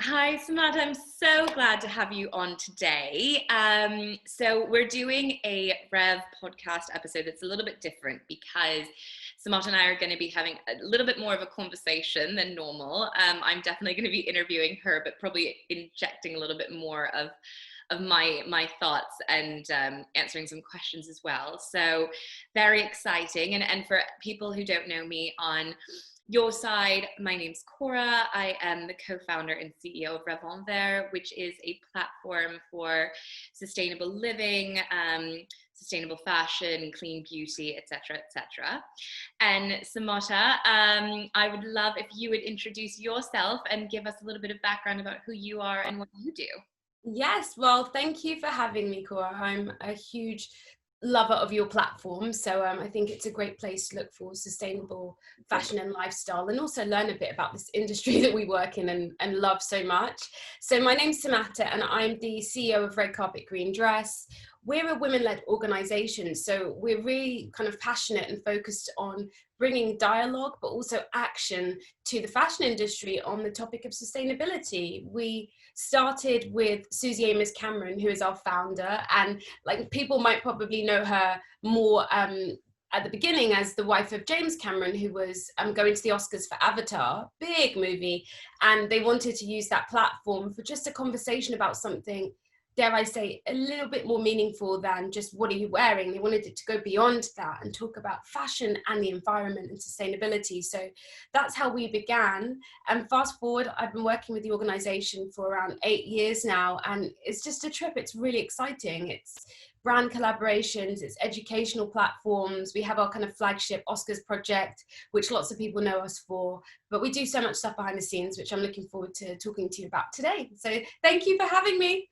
Hi, Samata. I'm so glad to have you on today. So we're doing a Rev podcast episode that's a little bit different because Samata and I are going to be having a little bit more of a conversation than normal. I'm definitely going to be interviewing her, but probably injecting a little bit more of my thoughts and answering some questions as well. So very exciting. And for people who don't know me on your side, my name's Cora. I am the co-founder and CEO of Rev, which is a platform for sustainable living, sustainable fashion, clean beauty, etc., etc. And Samata, I would love if you would introduce yourself and give us a little bit of background about who you are and what you do. Yes, well, thank you for having me, Cora. I'm a huge lover of your platform. So I think it's a great place to look for sustainable fashion and lifestyle and also learn a bit about this industry that we work in and love so much. So my name's Samata and I'm the CEO of Red Carpet Green Dress. We're a women-led organization, so we're really kind of passionate and focused on bringing dialogue, but also action to the fashion industry on the topic of sustainability. We started with Susie Amos Cameron, who is our founder, and like people might probably know her more at the beginning as the wife of James Cameron, who was going to the Oscars for Avatar, big movie, and they wanted to use that platform for just a conversation about something, dare I say, a little bit more meaningful than just what are you wearing. They wanted it to go beyond that and talk about fashion and the environment and sustainability. So that's how we began. And fast forward, I've been working with the organization for around 8 years now, and it's just a trip. It's really exciting. It's brand collaborations, it's educational platforms. We have our kind of flagship Oscars project, which lots of people know us for, but we do so much stuff behind the scenes, which I'm looking forward to talking to you about today. So thank you for having me.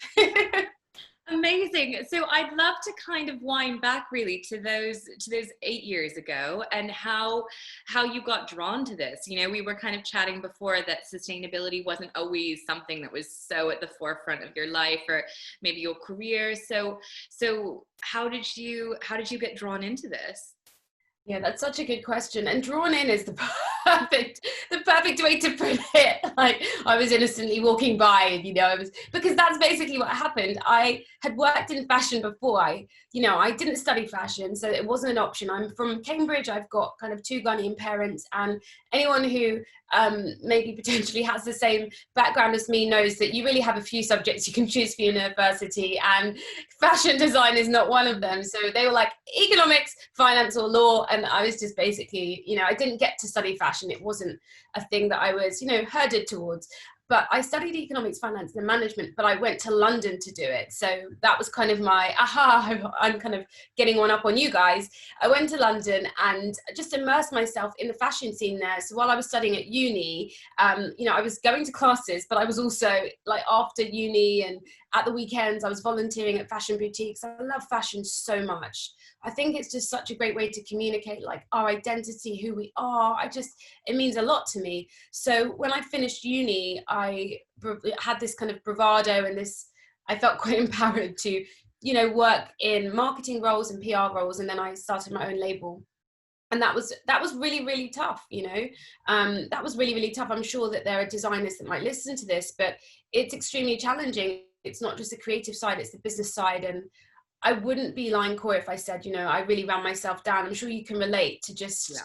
Amazing. So I'd love to kind of wind back really to those 8 years ago and how you got drawn to this. You know, we were kind of chatting before that sustainability wasn't always something that was so at the forefront of your life or maybe your career. So how did you get drawn into this? Yeah, that's such a good question. And drawn in is the perfect way to put it. Like I was innocently walking by and, because that's basically what happened. I had worked in fashion before. I didn't study fashion, so it wasn't an option. I'm from Cambridge. I've got kind of two Ghanaian parents, and anyone who maybe potentially has the same background as me knows that you really have a few subjects you can choose for university, and fashion design is not one of them. So they were like economics, finance, or law, and I was just basically, I didn't get to study fashion. It wasn't a thing that I was, herded towards. But I studied economics, finance, and management, but I went to London to do it. So that was kind of my aha, I'm kind of getting one up on you guys. I went to London and just immersed myself in the fashion scene there. So while I was studying at uni, I was going to classes, but I was also like after uni and at the weekends, I was volunteering at fashion boutiques. I love fashion so much. I think it's just such a great way to communicate like our identity, who we are. It means a lot to me. So when I finished uni, I had this kind of bravado and I felt quite empowered to, work in marketing roles and PR roles. And then I started my own label. And that was really, really tough, that was really, really tough. I'm sure that there are designers that might listen to this, but it's extremely challenging. It's not just the creative side, it's the business side. And I wouldn't be lying, Corey, if I said, I really ran myself down. I'm sure you can relate to just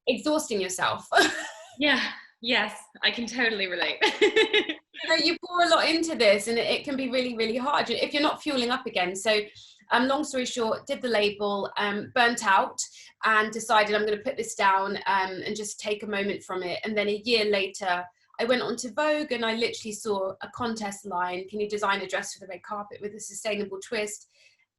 exhausting yourself. Yeah, yes, I can totally relate. You pour a lot into this and it can be really, really hard if you're not fueling up again. So long story short, did the label, burnt out and decided I'm going to put this down and just take a moment from it. And then a year later, I went on to Vogue and I literally saw a contest line. Can you design a dress for the red carpet with a sustainable twist?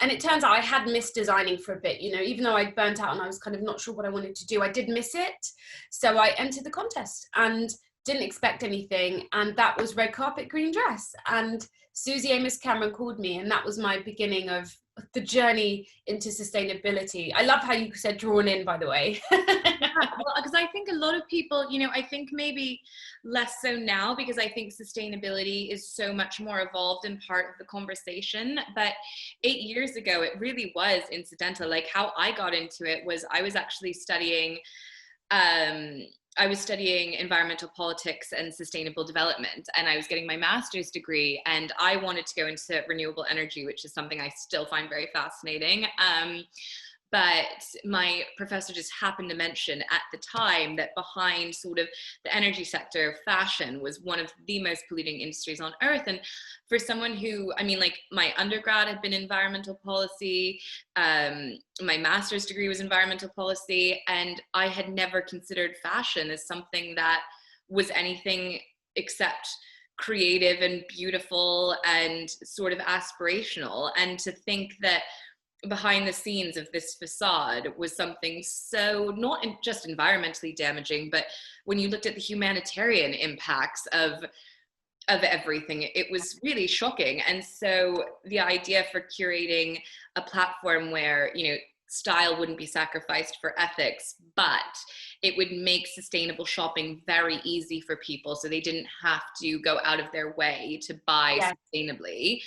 And it turns out I had missed designing for a bit, even though I'd burnt out and I was kind of not sure what I wanted to do, I did miss it. So I entered the contest and didn't expect anything. And that was Red Carpet Green Dress. And Susie Amos Cameron called me, and that was my beginning of the journey into sustainability. I love how you said drawn in, by the way. Well, because I think a lot of people, I think maybe less so now, because I think sustainability is so much more evolved and part of the conversation. But 8 years ago, it really was incidental. Like how I got into it was I was actually studying I was studying environmental politics and sustainable development, and I was getting my master's degree, and I wanted to go into renewable energy, which is something I still find very fascinating. But my professor just happened to mention at the time that behind sort of the energy sector, fashion was one of the most polluting industries on earth. And for someone who, I mean, like, my undergrad had been environmental policy, my master's degree was environmental policy, and I had never considered fashion as something that was anything except creative and beautiful and sort of aspirational. And to think that behind the scenes of this facade was something so not just environmentally damaging, but when you looked at the humanitarian impacts of everything, it was really shocking. And so the idea for curating a platform where, you know, style wouldn't be sacrificed for ethics, but it would make sustainable shopping very easy for people, so they didn't have to go out of their way to buy sustainably.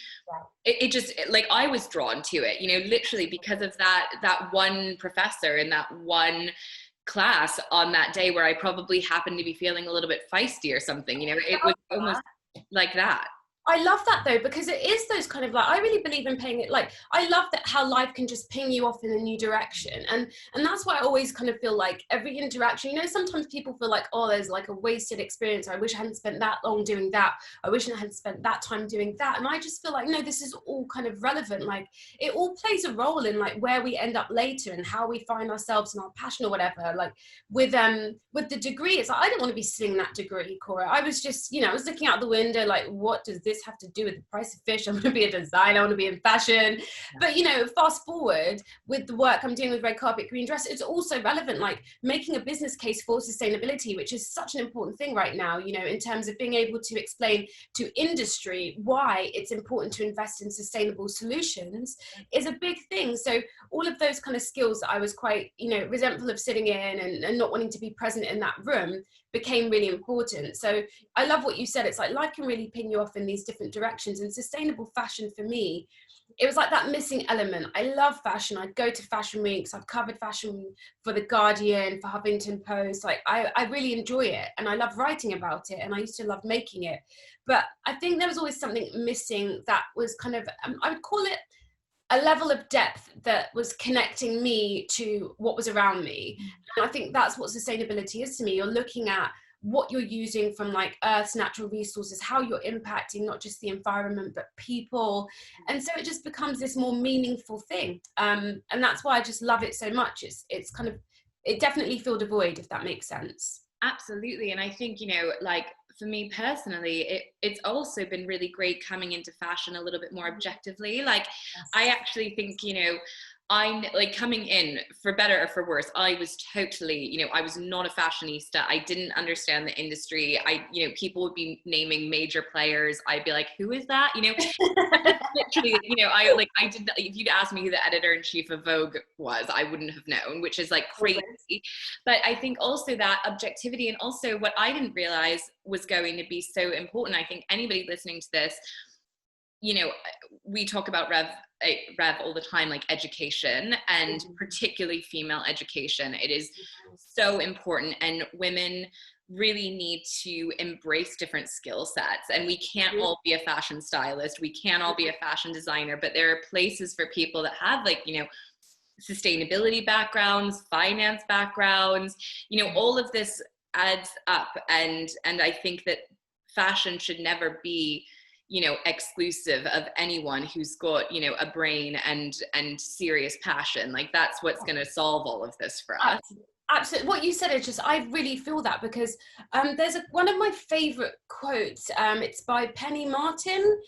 It just, like, I was drawn to it, you know, literally because of that one professor in that one class on that day where I probably happened to be feeling a little bit feisty or something, you know. It was almost like that. I love that though, because it is those kind of, like, I really believe in paying it. Like, I love that how life can just ping you off in a new direction. And that's why I always kind of feel like every interaction, you know, sometimes people feel like, oh, there's like a wasted experience. I wish I hadn't spent that long doing that. I wish I hadn't spent that time doing that. And I just feel like, no, this is all kind of relevant. Like, it all plays a role in like where we end up later and how we find ourselves and our passion or whatever. Like with the degree, it's like, I didn't want to be sitting that degree, Cora. I was just, you know, I was looking out the window like, what does this have to do with the price of fish? I want to be a designer, I want to be in fashion. But, you know, fast forward with the work I'm doing with Red Carpet Green Dress, it's also relevant, like making a business case for sustainability, which is such an important thing right now, you know, in terms of being able to explain to industry why it's important to invest in sustainable solutions is a big thing. So all of those kind of skills that I was quite, you know, resentful of sitting in and not wanting to be present in that room became really important. So I love what you said. It's like life can really pin you off in these different directions, and sustainable fashion for me, it was like that missing element. I love fashion. I'd go to fashion weeks. I've covered fashion for The Guardian, for Huffington Post. Like I really enjoy it, and I love writing about it, and I used to love making it. But I think there was always something missing that was kind of, I would call it a level of depth that was connecting me to what was around me. And I think that's what sustainability is to me. You're looking at what you're using from like Earth's natural resources, how you're impacting not just the environment, but people. And so it just becomes this more meaningful thing. And that's why I just love it so much. It's kind of, it definitely filled a void, if that makes sense. Absolutely. And I think, you know, like for me personally, it's also been really great coming into fashion a little bit more objectively. Like, I actually think, you know, I'm like coming in, for better or for worse, I was totally, you know, I was not a fashionista. I didn't understand the industry. You know, people would be naming major players. I'd be like, who is that? You know, literally, you know, I did, if you'd asked me who the editor-in-chief of Vogue was, I wouldn't have known, which is like crazy. But I think also that objectivity, and also what I didn't realize was going to be so important. I think anybody listening to this, you know, we talk about Rev all the time, like education, and particularly female education. It is so important, and women really need to embrace different skill sets. And we can't all be a fashion stylist, we can't all be a fashion designer, but there are places for people that have, like, you know, sustainability backgrounds, finance backgrounds, you know, all of this adds up. And I think that fashion should never be, you know, exclusive of anyone who's got, you know, a brain and serious passion. Like, that's what's going to solve all of this for us. Absolutely. What you said is just, I really feel that, because there's one of my favorite quotes. It's by Penny Martin,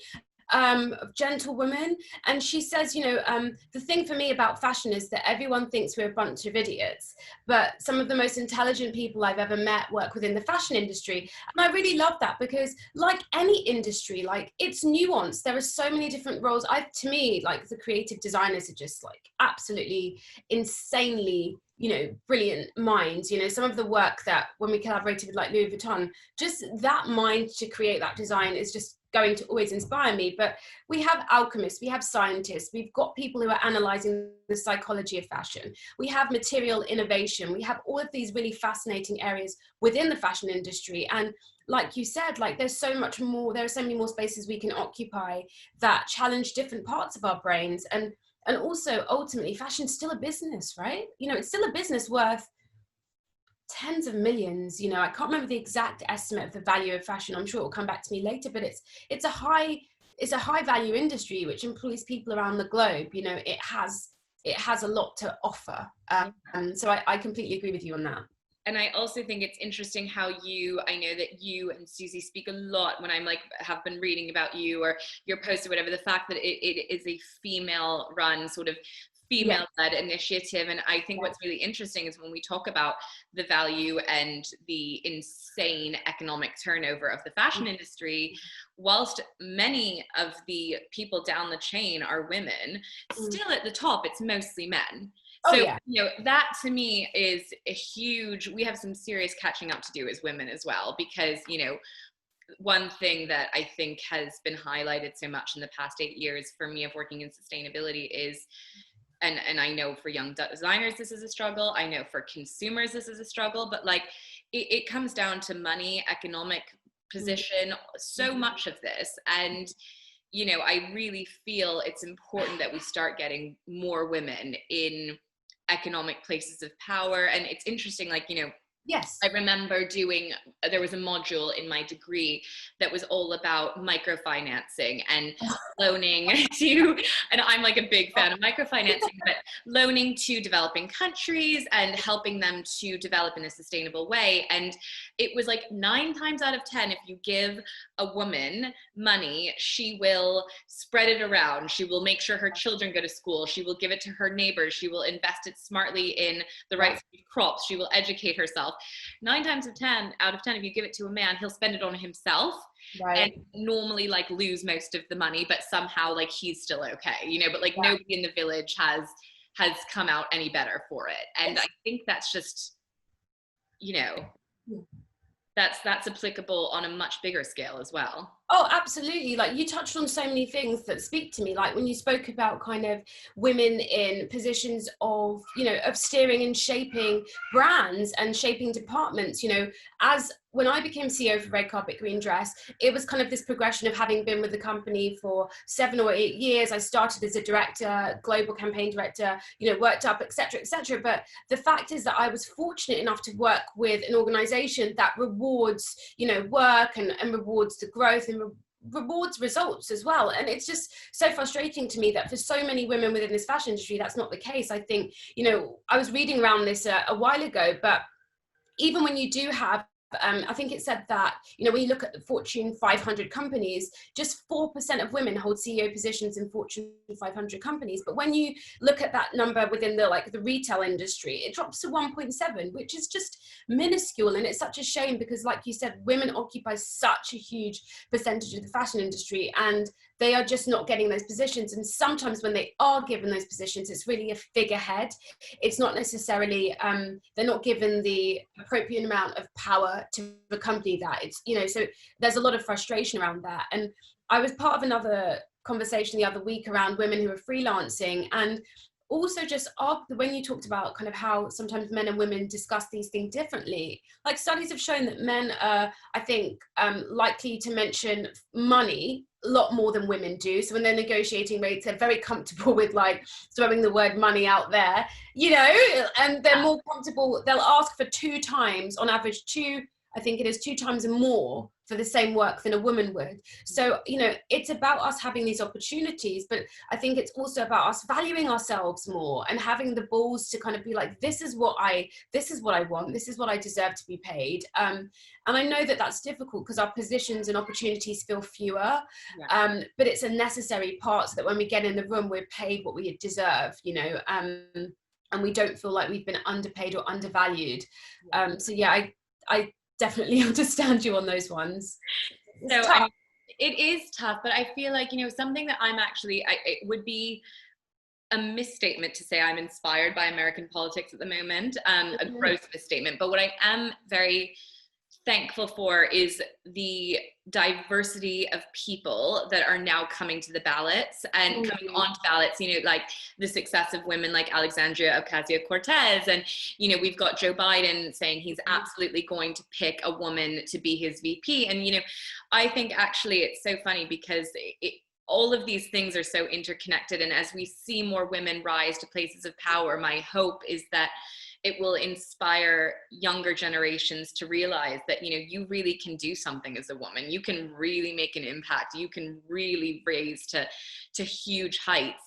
of Gentle Woman, and she says, you know, the thing for me about fashion is that everyone thinks we're a bunch of idiots, but some of the most intelligent people I've ever met work within the fashion industry. And I really love that, because like any industry, like, it's nuanced. There are so many different roles. To me, like, the creative designers are just like absolutely insanely, you know, brilliant minds. You know, some of the work that when we collaborated with like Louis Vuitton, just that mind to create that design is just going to always inspire me, but we have alchemists, we have scientists, we've got people who are analyzing the psychology of fashion, we have material innovation, we have all of these really fascinating areas within the fashion industry. And like you said, like there's so much more, there are so many more spaces we can occupy that challenge different parts of our brains. And also ultimately fashion's still a business, right? You know, it's still a business worth tens of millions. You know, I can't remember the exact estimate of the value of fashion. I'm sure it will come back to me later, but it's a high value industry which employs people around the globe. You know, it has a lot to offer. So I completely agree with you on that. And I also think it's interesting how I know that you and Susie speak a lot when I'm like, have been reading about you or your posts or whatever, the fact that it is a female run sort of female-led initiative. And I think what's really interesting is when we talk about the value and the insane economic turnover of the fashion industry, whilst many of the people down the chain are women, still at the top, it's mostly men. So, you know, that to me is a huge, we have some serious catching up to do as women as well, because, you know, one thing that I think has been highlighted so much in the past 8 years for me of working in sustainability is, and I know for young designers, this is a struggle. I know for consumers, this is a struggle, but like it comes down to money, economic position, so much of this. And, you know, I really feel it's important that we start getting more women in economic places of power. And it's interesting, like, you know, yes, I remember there was a module in my degree that was all about microfinancing and loaning to, and I'm like a big fan of microfinancing, but loaning to developing countries and helping them to develop in a sustainable way. And it was like 9 times out of 10, if you give a woman money, she will spread it around. She will make sure her children go to school. She will give it to her neighbors. She will invest it smartly in the right crops. She will educate herself. 9 times out of 10, if you give it to a man, he'll spend it on himself, and normally like lose most of the money, but somehow like he's still okay, you know, but like nobody in the village has come out any better for it. And I think that's just, you know, that's applicable on a much bigger scale as well. Oh, absolutely. Like you touched on so many things that speak to me. Like when you spoke about kind of women in positions of, you know, of steering and shaping brands and shaping departments, you know, as when I became CEO for Red Carpet Green Dress, it was kind of this progression of having been with the company for 7 or 8 years. I started as a director, global campaign director, you know, worked up, et cetera, et cetera. But the fact is that I was fortunate enough to work with an organization that rewards, you know, work and rewards the growth and rewards results as well. And it's just so frustrating to me that for so many women within this fashion industry, that's not the case. I think, you know, I was reading around this a while ago, but even when you do have I think it said that, you know, when you look at the Fortune 500 companies, just 4% of women hold CEO positions in Fortune 500 companies. But when you look at that number within the retail industry, it drops to 1.7, which is just minuscule. And it's such a shame because, like you said, women occupy such a huge percentage of the fashion industry, and they are just not getting those positions. And sometimes when they are given those positions, it's really a figurehead. It's not necessarily, they're not given the appropriate amount of power to accompany that. It's, you know, so there's a lot of frustration around that. And I was part of another conversation the other week around women who are freelancing, and also just when you talked about kind of how sometimes men and women discuss these things differently, like studies have shown that men are, I think, likely to mention money a lot more than women do. So when they're negotiating rates, they're very comfortable with like throwing the word money out there, you know, and they're more comfortable. They'll ask for 2 times on average, I think it is 2 times more for the same work than a woman would. So, you know, it's about us having these opportunities, but I think it's also about us valuing ourselves more and having the balls to kind of be like, this is what I want, this is what I deserve to be paid. And I know that that's difficult because our positions and opportunities feel fewer, but it's a necessary part so that when we get in the room, we're paid what we deserve, you know, and we don't feel like we've been underpaid or undervalued. So yeah, I definitely understand you on those ones. So I mean, it is tough, but I feel like, you know, something that it would be a misstatement to say I'm inspired by American politics at the moment, a gross misstatement. But what I am very thankful for is the diversity of people that are now coming to the ballots and coming onto ballots, you know, like the success of women like Alexandria Ocasio-Cortez. And, you know, we've got Joe Biden saying he's absolutely going to pick a woman to be his VP. And, you know, I think actually it's so funny because all of these things are so interconnected. And as we see more women rise to places of power, my hope is that it will inspire younger generations to realize that, you know, you really can do something as a woman. You can really make an impact. You can really raise to huge heights.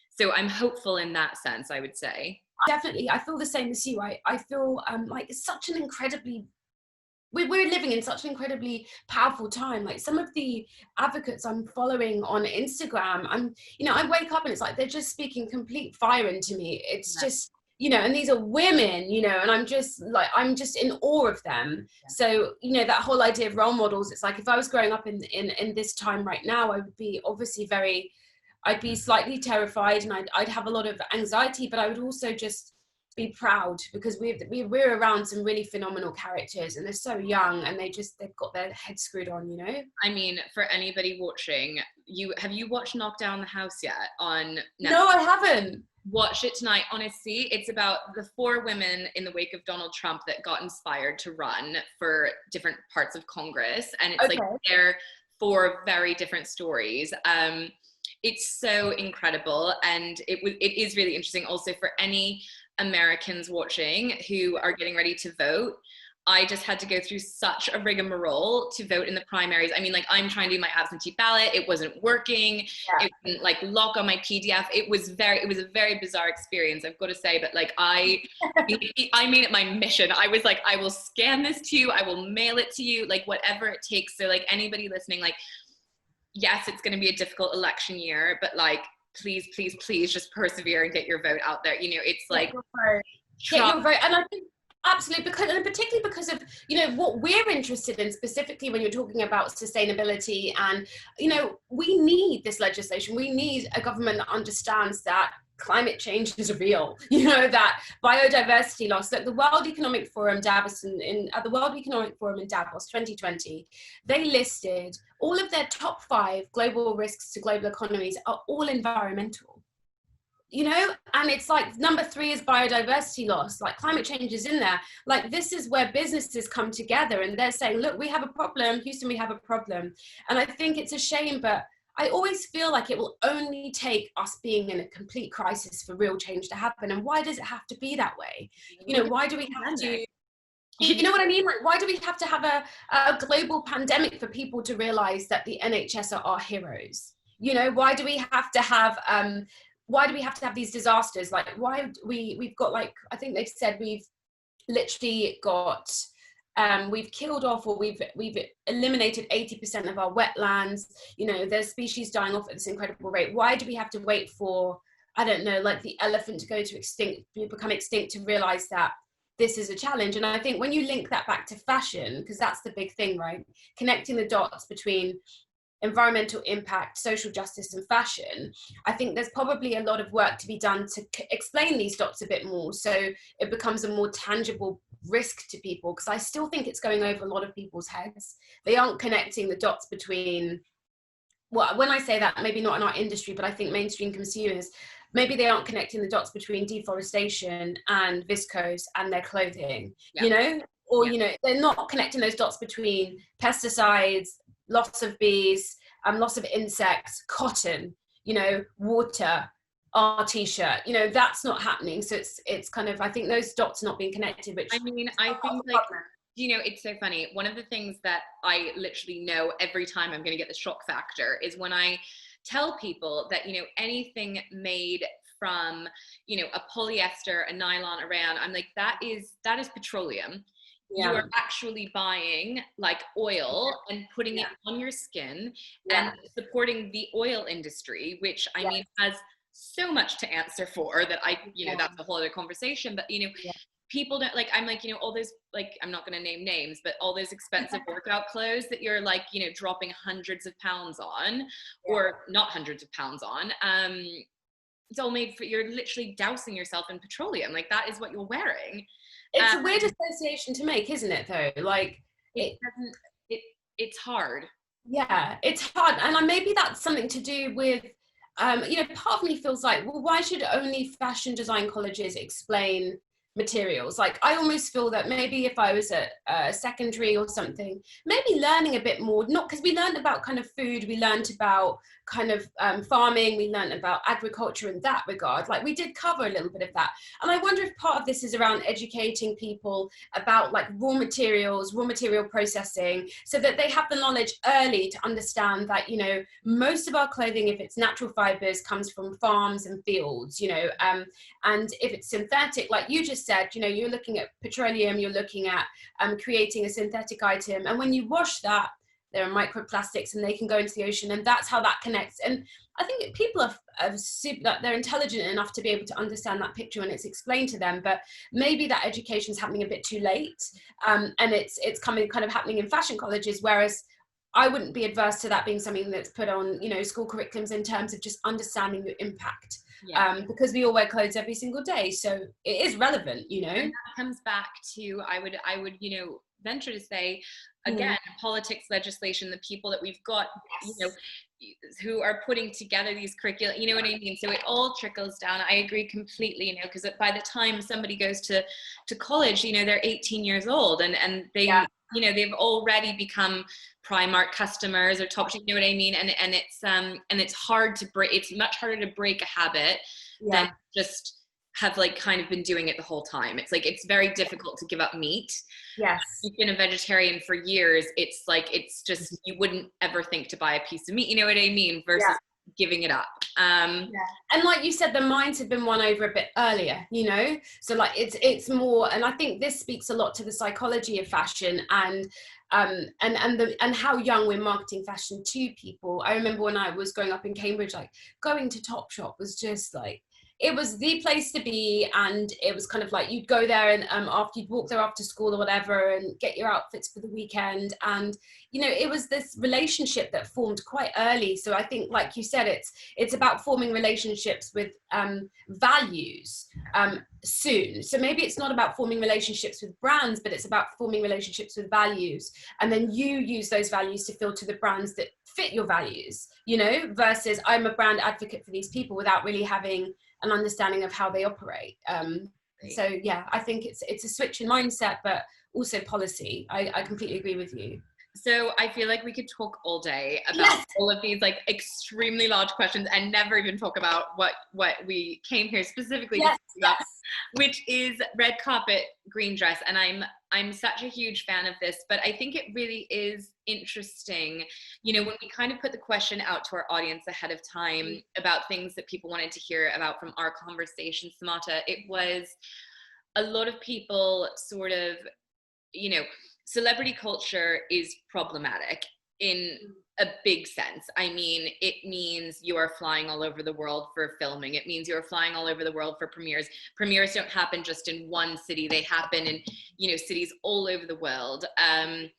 So I'm hopeful in that sense, I would say. Definitely. I feel the same as you. I feel like it's such an incredibly, we're living in such an incredibly powerful time. Like some of the advocates I'm following on Instagram, I wake up and it's like they're just speaking complete fire into me. It's just, you know, and these are women, you know, and I'm just in awe of them. So, you know, that whole idea of role models, it's like if I was growing up in this time right now, I would be obviously I'd be slightly terrified and I'd have a lot of anxiety, but I would also just be proud because we're around some really phenomenal characters and they're so young and they've got their heads screwed on, you know. I mean, for anybody watching, have you watched Knock Down the House yet on Netflix? No, I haven't. Watch it tonight. Honestly, it's about the 4 women in the wake of Donald Trump that got inspired to run for different parts of Congress, and it's like they're 4 very different stories. It's so incredible, and it is really interesting also for any Americans watching who are getting ready to vote. I just had to go through such a rigmarole to vote in the primaries. I mean, like I'm trying to do my absentee ballot. It wasn't working. It wouldn't like lock on my PDF. It was a very bizarre experience, I've got to say, but like I made it my mission. I was like, I will scan this to you. I will mail it to you, like whatever it takes. So like anybody listening, like, yes, it's going to be a difficult election year, but like, please, please, please just persevere and get your vote out there. You know, it's like, get your vote. And I think absolutely, and particularly because of, you know, what we're interested in specifically when you're talking about sustainability, and, you know, we need this legislation. We need a government that understands that climate change is real, you know, that biodiversity loss. That the World Economic Forum Davos at the World Economic Forum in Davos 2020, they listed all of their top 5 global risks to global economies are all environmental. You know, and it's like number 3 is biodiversity loss, like climate change is in there. Like this is where businesses come together and they're saying, look, we have a problem, Houston, we have a problem. And I think it's a shame, but I always feel like it will only take us being in a complete crisis for real change to happen. And why does it have to be that way? You know, why do we have to, you know what I mean? Like, why do we have to have a global pandemic for people to realize that the NHS are our heroes? You know, why do we have to have these disasters? Like we've got, like, I think they've said we've literally got, we've killed off, or we've eliminated 80% of our wetlands. You know, there's species dying off at this incredible rate. Why do we have to wait for, I don't know, like the elephant to become extinct to realize that this is a challenge? And I think when you link that back to fashion, because that's the big thing, right? Connecting the dots between environmental impact, social justice, and fashion, I think there's probably a lot of work to be done to explain these dots a bit more, so it becomes a more tangible risk to people, because I still think it's going over a lot of people's heads. They aren't connecting the dots between, well, when I say that, maybe not in our industry, but I think mainstream consumers, maybe they aren't connecting the dots between deforestation and viscose and their clothing, you know, or, you know, they're not connecting those dots between pesticides, loss of bees, loss of insects, cotton, you know, water, our t-shirt, you know, that's not happening. So it's kind of, I think those dots are not being connected, which I mean, I think like, you know, it's so funny. One of the things that I literally know every time I'm going to get the shock factor is when I tell people that, you know, anything made from, you know, a polyester, a nylon, a rayon, I'm like, that is petroleum. You are actually buying like oil and putting it on your skin and supporting the oil industry, which I mean has so much to answer for that you know, that's a whole other conversation. But, you know, people don't like, I'm like, you know, all those, like, I'm not going to name names, but all those expensive workout clothes that you're like, you know, dropping hundreds of pounds on, or not hundreds of pounds on. It's all made for, you're literally dousing yourself in petroleum. Like that is what you're wearing. It's a weird association to make, isn't it, though? Like, it's hard. Yeah, it's hard. And maybe that's something to do with, part of me feels like, well, why should only fashion design colleges explain materials? Like, I almost feel that maybe if I was at secondary or something, maybe learning a bit more, not because we learned about kind of food, we learned about kind of farming, we learned about agriculture in that regard. Like, we did cover a little bit of that. And I wonder if part of this is around educating people about like raw material processing, so that they have the knowledge early to understand that, most of our clothing, if it's natural fibers, comes from farms and fields, and if it's synthetic, like you just said, you're looking at petroleum, you're looking at creating a synthetic item. And when you wash that, there are microplastics and they can go into the ocean, and that's how that connects. And I think people they're intelligent enough to be able to understand that picture when it's explained to them, but maybe that education is happening a bit too late. And it's coming kind of happening in fashion colleges, whereas I wouldn't be adverse to that being something that's put on, school curriculums in terms of just understanding the impact. Yeah. Because we all wear clothes every single day, so it is relevant, And that comes back to, I would, venture to say, again, politics, legislation, the people that we've got, who are putting together these curricula, you know what I mean? So it all trickles down. I agree completely, because by the time somebody goes to college, they're 18 years old and they, they've already become Primark customers or top, you know what I mean? And it's hard to break, it's much harder to break a habit than just have like kind of been doing it the whole time. It's like, it's very difficult to give up meat. Yes. You've been a vegetarian for years. It's like, it's just, you wouldn't ever think to buy a piece of meat, you know what I mean? Versus giving it up. And like you said, the minds have been won over a bit earlier, so like it's more, and I think this speaks a lot to the psychology of fashion and how young we're marketing fashion to people. I remember when I was growing up in Cambridge, like going to Topshop was just like, it was the place to be, and it was kind of like you'd go there and after you'd walk there after school or whatever and get your outfits for the weekend, and it was this relationship that formed quite early. So I think, like you said, it's about forming relationships with values soon. So maybe it's not about forming relationships with brands, but it's about forming relationships with values, and then you use those values to filter the brands that fit your values, versus I'm a brand advocate for these people without really having an understanding of how they operate. So yeah, I think it's a switch in mindset, but also policy. I completely agree with you. So I feel like we could talk all day about all of these like extremely large questions and never even talk about what we came here specifically to talk about, which is red carpet green dress. And I'm such a huge fan of this, but I think it really is interesting, when we kind of put the question out to our audience ahead of time about things that people wanted to hear about from our conversation, Samata, it was a lot of people sort of, celebrity culture is problematic in a big sense. I mean, it means you are flying all over the world for filming. It means you're flying all over the world for premieres. Premieres don't happen just in one city. They happen in, cities all over the world. I'm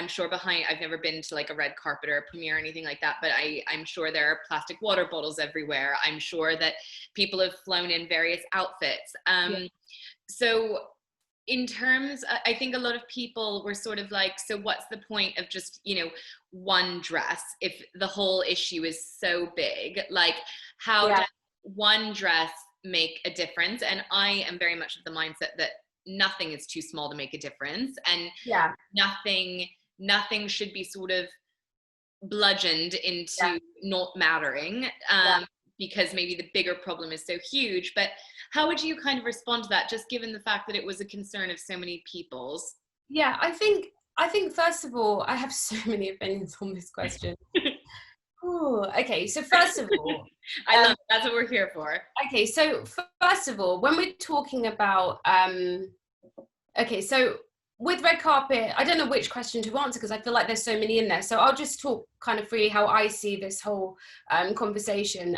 sure I've never been to like a red carpet or a premiere or anything like that, but I'm sure there are plastic water bottles everywhere. I'm sure that people have flown in various outfits. So in terms, I think a lot of people were sort of like, so what's the point of just, one dress if the whole issue is so big? Like, how does one dress make a difference? And I am very much of the mindset that nothing is too small to make a difference, and nothing should be sort of bludgeoned into not mattering, because maybe the bigger problem is so huge. But how would you kind of respond to that, just given the fact that it was a concern of so many people's? Yeah, I think first of all, I have so many opinions on this question. Okay, so first of all, I love it. That's what we're here for. Okay, so first of all, when we're talking about so with red carpet, I don't know which question to answer because I feel like there's so many in there. So I'll just talk kind of freely how I see this whole conversation.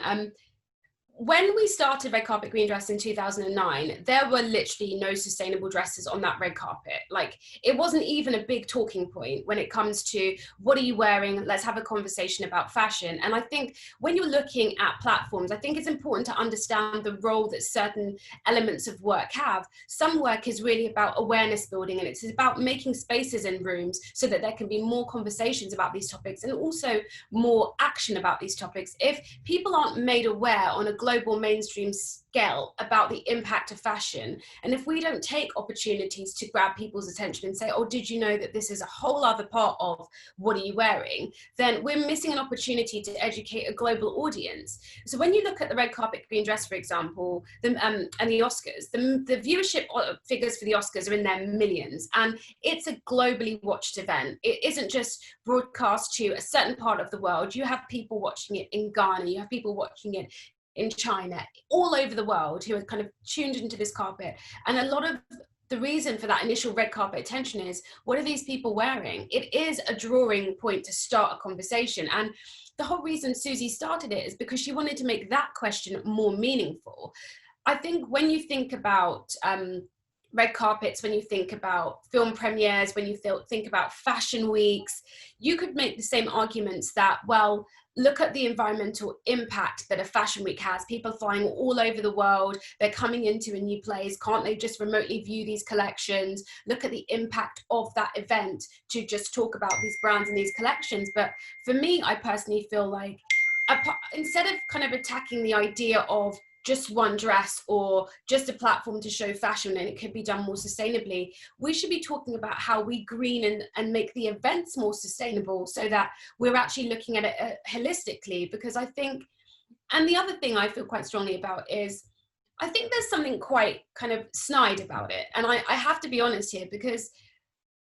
when we started Red Carpet Green Dress in 2009, there were literally no sustainable dresses on that red carpet. Like, it wasn't even a big talking point when it comes to what are you wearing? Let's have a conversation about fashion. And I think when you're looking at platforms, I think it's important to understand the role that certain elements of work have. Some work is really about awareness building, and it's about making spaces in rooms so that there can be more conversations about these topics and also more action about these topics. If people aren't made aware on a global mainstream scale about the impact of fashion, and if we don't take opportunities to grab people's attention and say, oh, did you know that this is a whole other part of what are you wearing, then we're missing an opportunity to educate a global audience. So when you look at the Red Carpet Green Dress, for example, and the Oscars, the viewership figures for the Oscars are in their millions, and it's a globally watched event. It isn't just broadcast to a certain part of the world. You have people watching it in Ghana, you have people watching it in China, all over the world, who are kind of tuned into this carpet. And a lot of the reason for that initial red carpet attention is, what are these people wearing? It is a drawing point to start a conversation. And the whole reason Susie started it is because she wanted to make that question more meaningful. I think when you think about red carpets, when you think about film premieres, when you think about fashion weeks, you could make the same arguments that, well, look at the environmental impact that a fashion week has. People flying all over the world, they're coming into a new place. Can't they just remotely view these collections? Look at the impact of that event to just talk about these brands and these collections. But for me, I personally feel like instead of kind of attacking the idea of just one dress or just a platform to show fashion and it could be done more sustainably, we should be talking about how we green and make the events more sustainable, so that we're actually looking at it holistically. Because I think, and the other thing I feel quite strongly about is, I think there's something quite kind of snide about it. And I have to be honest here, because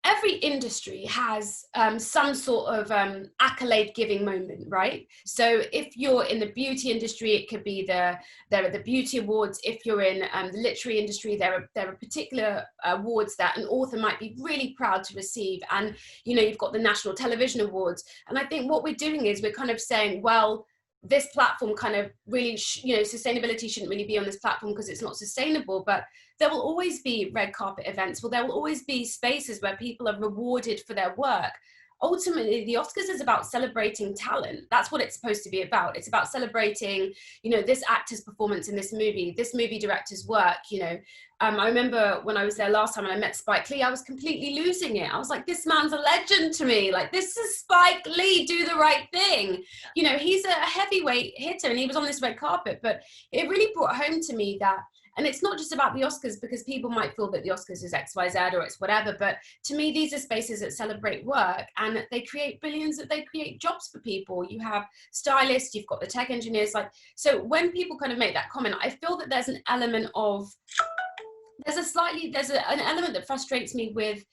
every industry has some sort of accolade giving moment, right? So if you're in the beauty industry, it could be there are the beauty awards. If you're in the literary industry, there are particular awards that an author might be really proud to receive. And, you know, you've got the National Television Awards. And I think what we're doing is we're kind of saying, well, this platform kind of really, sustainability shouldn't really be on this platform because it's not sustainable. But there will always be red carpet events. Well, there will always be spaces where people are rewarded for their work. Ultimately, the Oscars is about celebrating talent. That's what it's supposed to be about. It's about celebrating, this actor's performance in this movie director's work. I remember when I was there last time and I met Spike Lee, I was completely losing it. I was like, this man's a legend to me. Like, this is Spike Lee, do the right thing. He's a heavyweight hitter and he was on this red carpet, but it really brought home to me that, and it's not just about the Oscars, because people might feel that the Oscars is XYZ or it's whatever, but to me, these are spaces that celebrate work and they create billions, that they create jobs for people. You have stylists, you've got the tech engineers. So when people kind of make that comment, I feel that there's an element of, there's an element that frustrates me with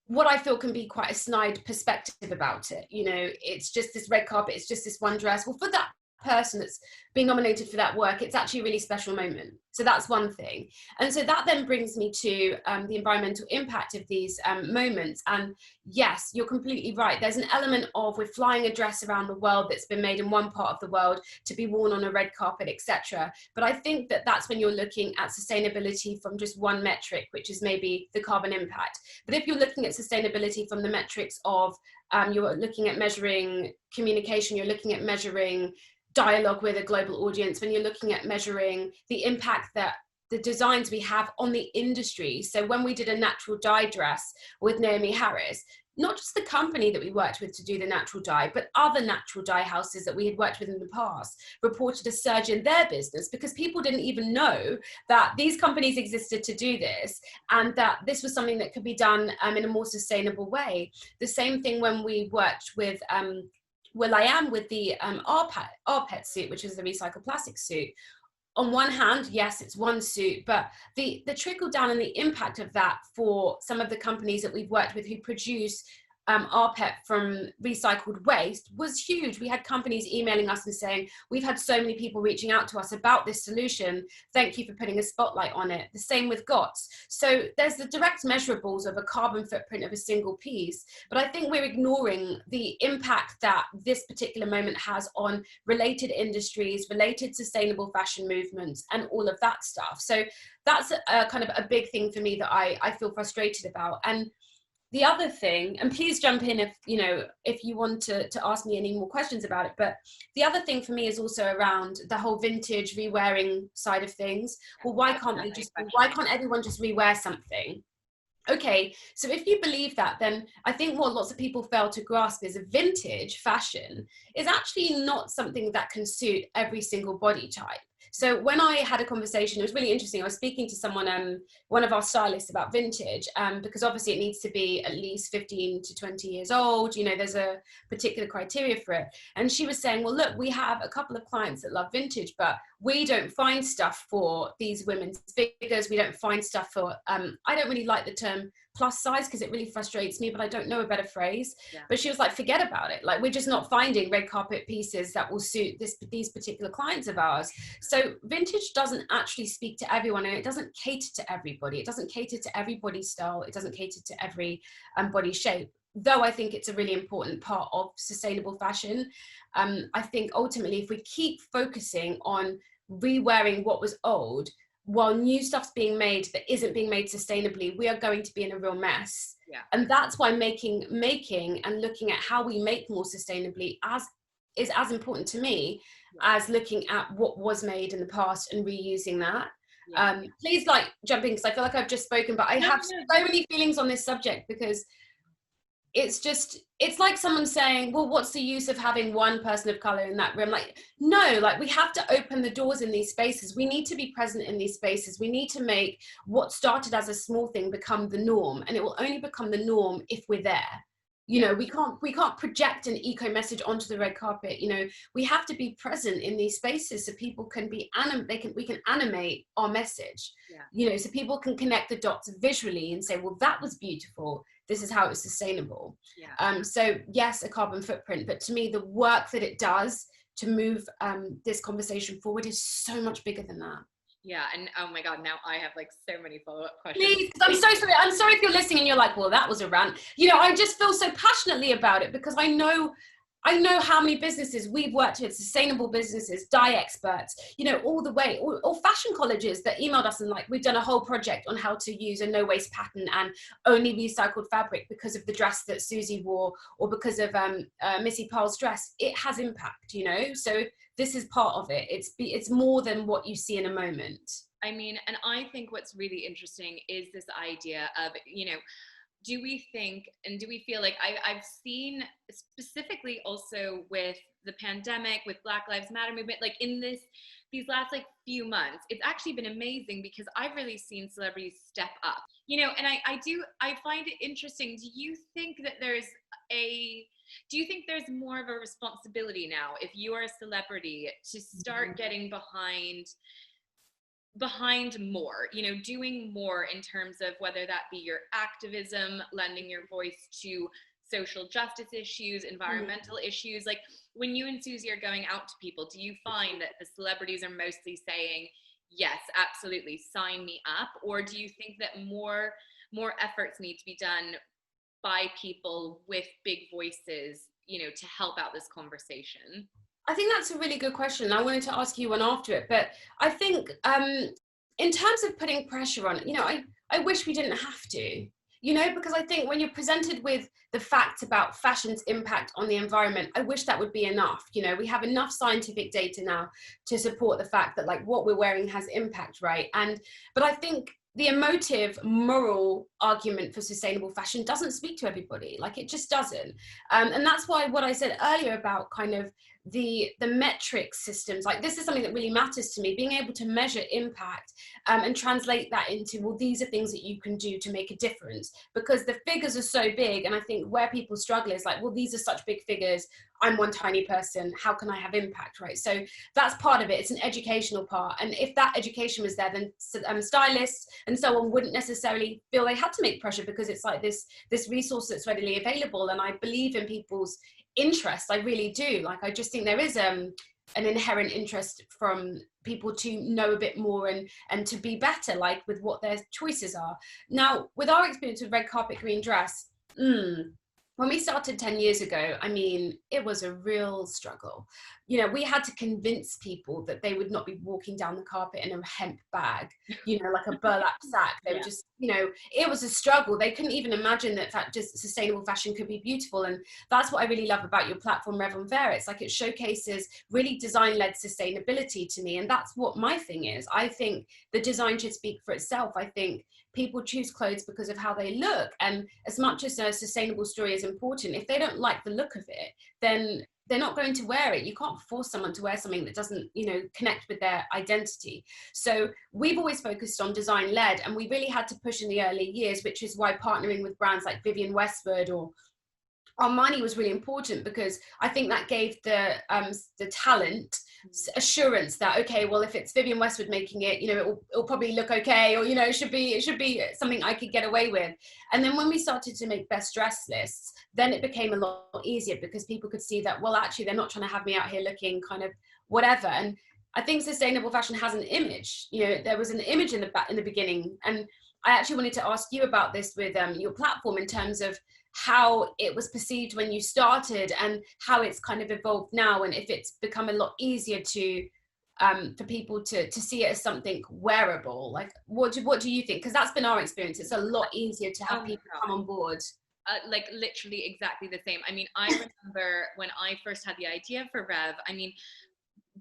what I feel can be quite a snide perspective about it. It's just this red carpet, it's just this one dress. Well, for that person that's being nominated for that work, it's actually a really special moment. So that's one thing. And so that then brings me to the environmental impact of these moments. And yes, you're completely right. There's an element of, we're flying a dress around the world that's been made in one part of the world to be worn on a red carpet, etc. But I think that that's when you're looking at sustainability from just one metric, which is maybe the carbon impact. But if you're looking at sustainability from the metrics of, you're looking at measuring communication, you're looking at measuring dialogue with a global audience, when you're looking at measuring the impact that the designs we have on the industry. So when we did a natural dye dress with Naomi Harris, not just the company that we worked with to do the natural dye, but other natural dye houses that we had worked with in the past reported a surge in their business, because people didn't even know that these companies existed to do this, and that this was something that could be done in a more sustainable way. The same thing when we worked with will.i.am with the rPET suit, which is the recycled plastic suit. On one hand, yes, it's one suit, but the trickle down and the impact of that for some of the companies that we've worked with who produce rPET from recycled waste was huge. We had companies emailing us and saying, we've had so many people reaching out to us about this solution. Thank you for putting a spotlight on it. The same with GOTS. So there's the direct measurables of a carbon footprint of a single piece, but I think we're ignoring the impact that this particular moment has on related industries, related sustainable fashion movements, and all of that stuff. So that's a kind of a big thing for me that I feel frustrated about. And the other thing, and please jump in if if you want to ask me any more questions about it, but the other thing for me is also around the whole vintage re-wearing side of things. Well, why can't everyone just re-wear something? Okay, so if you believe that, then I think what lots of people fail to grasp is a vintage fashion is actually not something that can suit every single body type. So when I had a conversation, it was really interesting. I was speaking to someone, one of our stylists, about vintage, because obviously it needs to be at least 15 to 20 years old. You know, there's a particular criteria for it. And she was saying, well, look, we have a couple of clients that love vintage, but we don't find stuff for these women's figures. We don't find stuff for, I don't really like the term plus size because it really frustrates me, but I don't know a better phrase. Yeah. But she was like, forget about it. Like, we're just not finding red carpet pieces that will suit these particular clients of ours. So vintage doesn't actually speak to everyone, and it doesn't cater to everybody. It doesn't cater to everybody's style. It doesn't cater to every body shape. Though I think it's a really important part of sustainable fashion. I think ultimately, if we keep focusing on re-wearing what was old, while new stuff's being made that isn't being made sustainably, we are going to be in a real mess. Yeah. And that's why making and looking at how we make more sustainably is as important to me as looking at what was made in the past and reusing that. Yeah. Please jump in, because I feel like I've just spoken, but I have so many feelings on this subject, because it's like someone saying, well, what's the use of having one person of color in that room? Like, no, like, we have to open the doors in these spaces. We need to be present in these spaces. We need to make what started as a small thing become the norm, and it will only become the norm if we're there. You know, we can't project an eco message onto the red carpet. You know, we have to be present in these spaces so people can be we can animate our message. Yeah. You know, so people can connect the dots visually and say, well, that was beautiful. This is how it was sustainable. Yeah. So yes, a carbon footprint, but to me, the work that it does to move this conversation forward is so much bigger than that. Yeah, and oh my God, now I have like so many follow-up questions. Please, I'm so sorry. I'm sorry if you're listening and you're like, well, that was a rant. You know, I just feel so passionately about it, because I know how many businesses we've worked with, sustainable businesses, dye experts, you know, all the way, or fashion colleges that emailed us and like, we've done a whole project on how to use a no waste pattern and only recycled fabric because of the dress that Susie wore, or because of Missy Pearl's dress. It has impact, you know, so this is part of it. It's more than what you see in a moment. I mean, and I think what's really interesting is this idea of, you know, do we think and do we feel like I've seen specifically also with the pandemic, with Black Lives Matter movement, like in these last like few months, it's actually been amazing because I've really seen celebrities step up, you know, and I find it interesting. Do you think there's more of a responsibility now, if you are a celebrity, to start getting behind more, you know, doing more in terms of whether that be your activism, lending your voice to social justice issues, environmental issues? Like, when you and Susie are going out to people, do you find that the celebrities are mostly saying, yes, absolutely, sign me up? Or do you think that more efforts need to be done by people with big voices, you know, to help out this conversation? I think that's a really good question. I wanted to ask you one after it, but I think in terms of putting pressure on it, you know, I wish we didn't have to, you know, because I think when you're presented with the facts about fashion's impact on the environment, I wish that would be enough. You know, we have enough scientific data now to support the fact that like what we're wearing has impact, right? But I think the emotive, moral argument for sustainable fashion doesn't speak to everybody. Like, it just doesn't. And that's why what I said earlier about kind of the metric systems, like, this is something that really matters to me, being able to measure impact and translate that into, well, these are things that you can do to make a difference, because the figures are so big. And I think where people struggle is like, well, these are such big figures, I'm one tiny person, how can I have impact, right? So that's part of it. It's an educational part. And if that education was there, then stylists and so on wouldn't necessarily feel they had to make pressure, because it's like this resource that's readily available. And I believe in people's interest. I really do. Like, I just think there is an inherent interest from people to know a bit more and to be better, like with what their choices are. Now, with our experience with Red Carpet Green Dress, when we started 10 years ago, I mean, it was a real struggle. You know, we had to convince people that they would not be walking down the carpet in a hemp bag, you know, like a burlap sack. They were just, you know, it was a struggle. They couldn't even imagine that just sustainable fashion could be beautiful. And that's what I really love about your platform, Rev on Fair. It's like it showcases really design-led sustainability to me. And that's what my thing is. I think the design should speak for itself. I think people choose clothes because of how they look. And as much as a sustainable story is important, if they don't like the look of it, then they're not going to wear it. You can't force someone to wear something that doesn't, you know, connect with their identity. So we've always focused on design led, and we really had to push in the early years, which is why partnering with brands like Vivienne, Westwood, or Armani was really important, because I think that gave the talent assurance that, okay, well, if it's Vivienne Westwood making it, you know, it'll probably look okay, or, you know, it should be something I could get away with. And then when we started to make best dress lists, then it became a lot easier, because people could see that, well, actually, they're not trying to have me out here looking kind of whatever. And I think sustainable fashion has an image. You know, there was an image in the beginning, and I actually wanted to ask you about this with your platform, in terms of how it was perceived when you started and how it's kind of evolved now, and if it's become a lot easier to for people to see it as something wearable. Like, what do you think? Because that's been our experience. It's a lot easier to have people come on board. Like literally exactly the same. I mean, I remember when I first had the idea for Rev, I mean,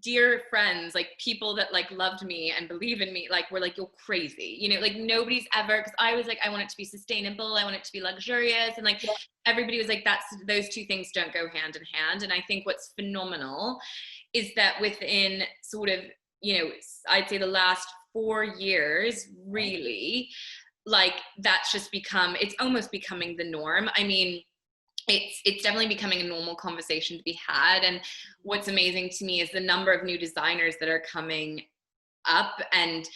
dear friends, like people that like loved me and believe in me, like were like, you're crazy, you know, like nobody's ever, because I was like, I want it to be sustainable, I want it to be luxurious, and like everybody was like, those two things don't go hand in hand. And I think what's phenomenal is that within sort of, you know, I'd say the last 4 years, really, like that's just it's almost becoming the norm. I mean, it's definitely becoming a normal conversation to be had. And what's amazing to me is the number of new designers that are coming up and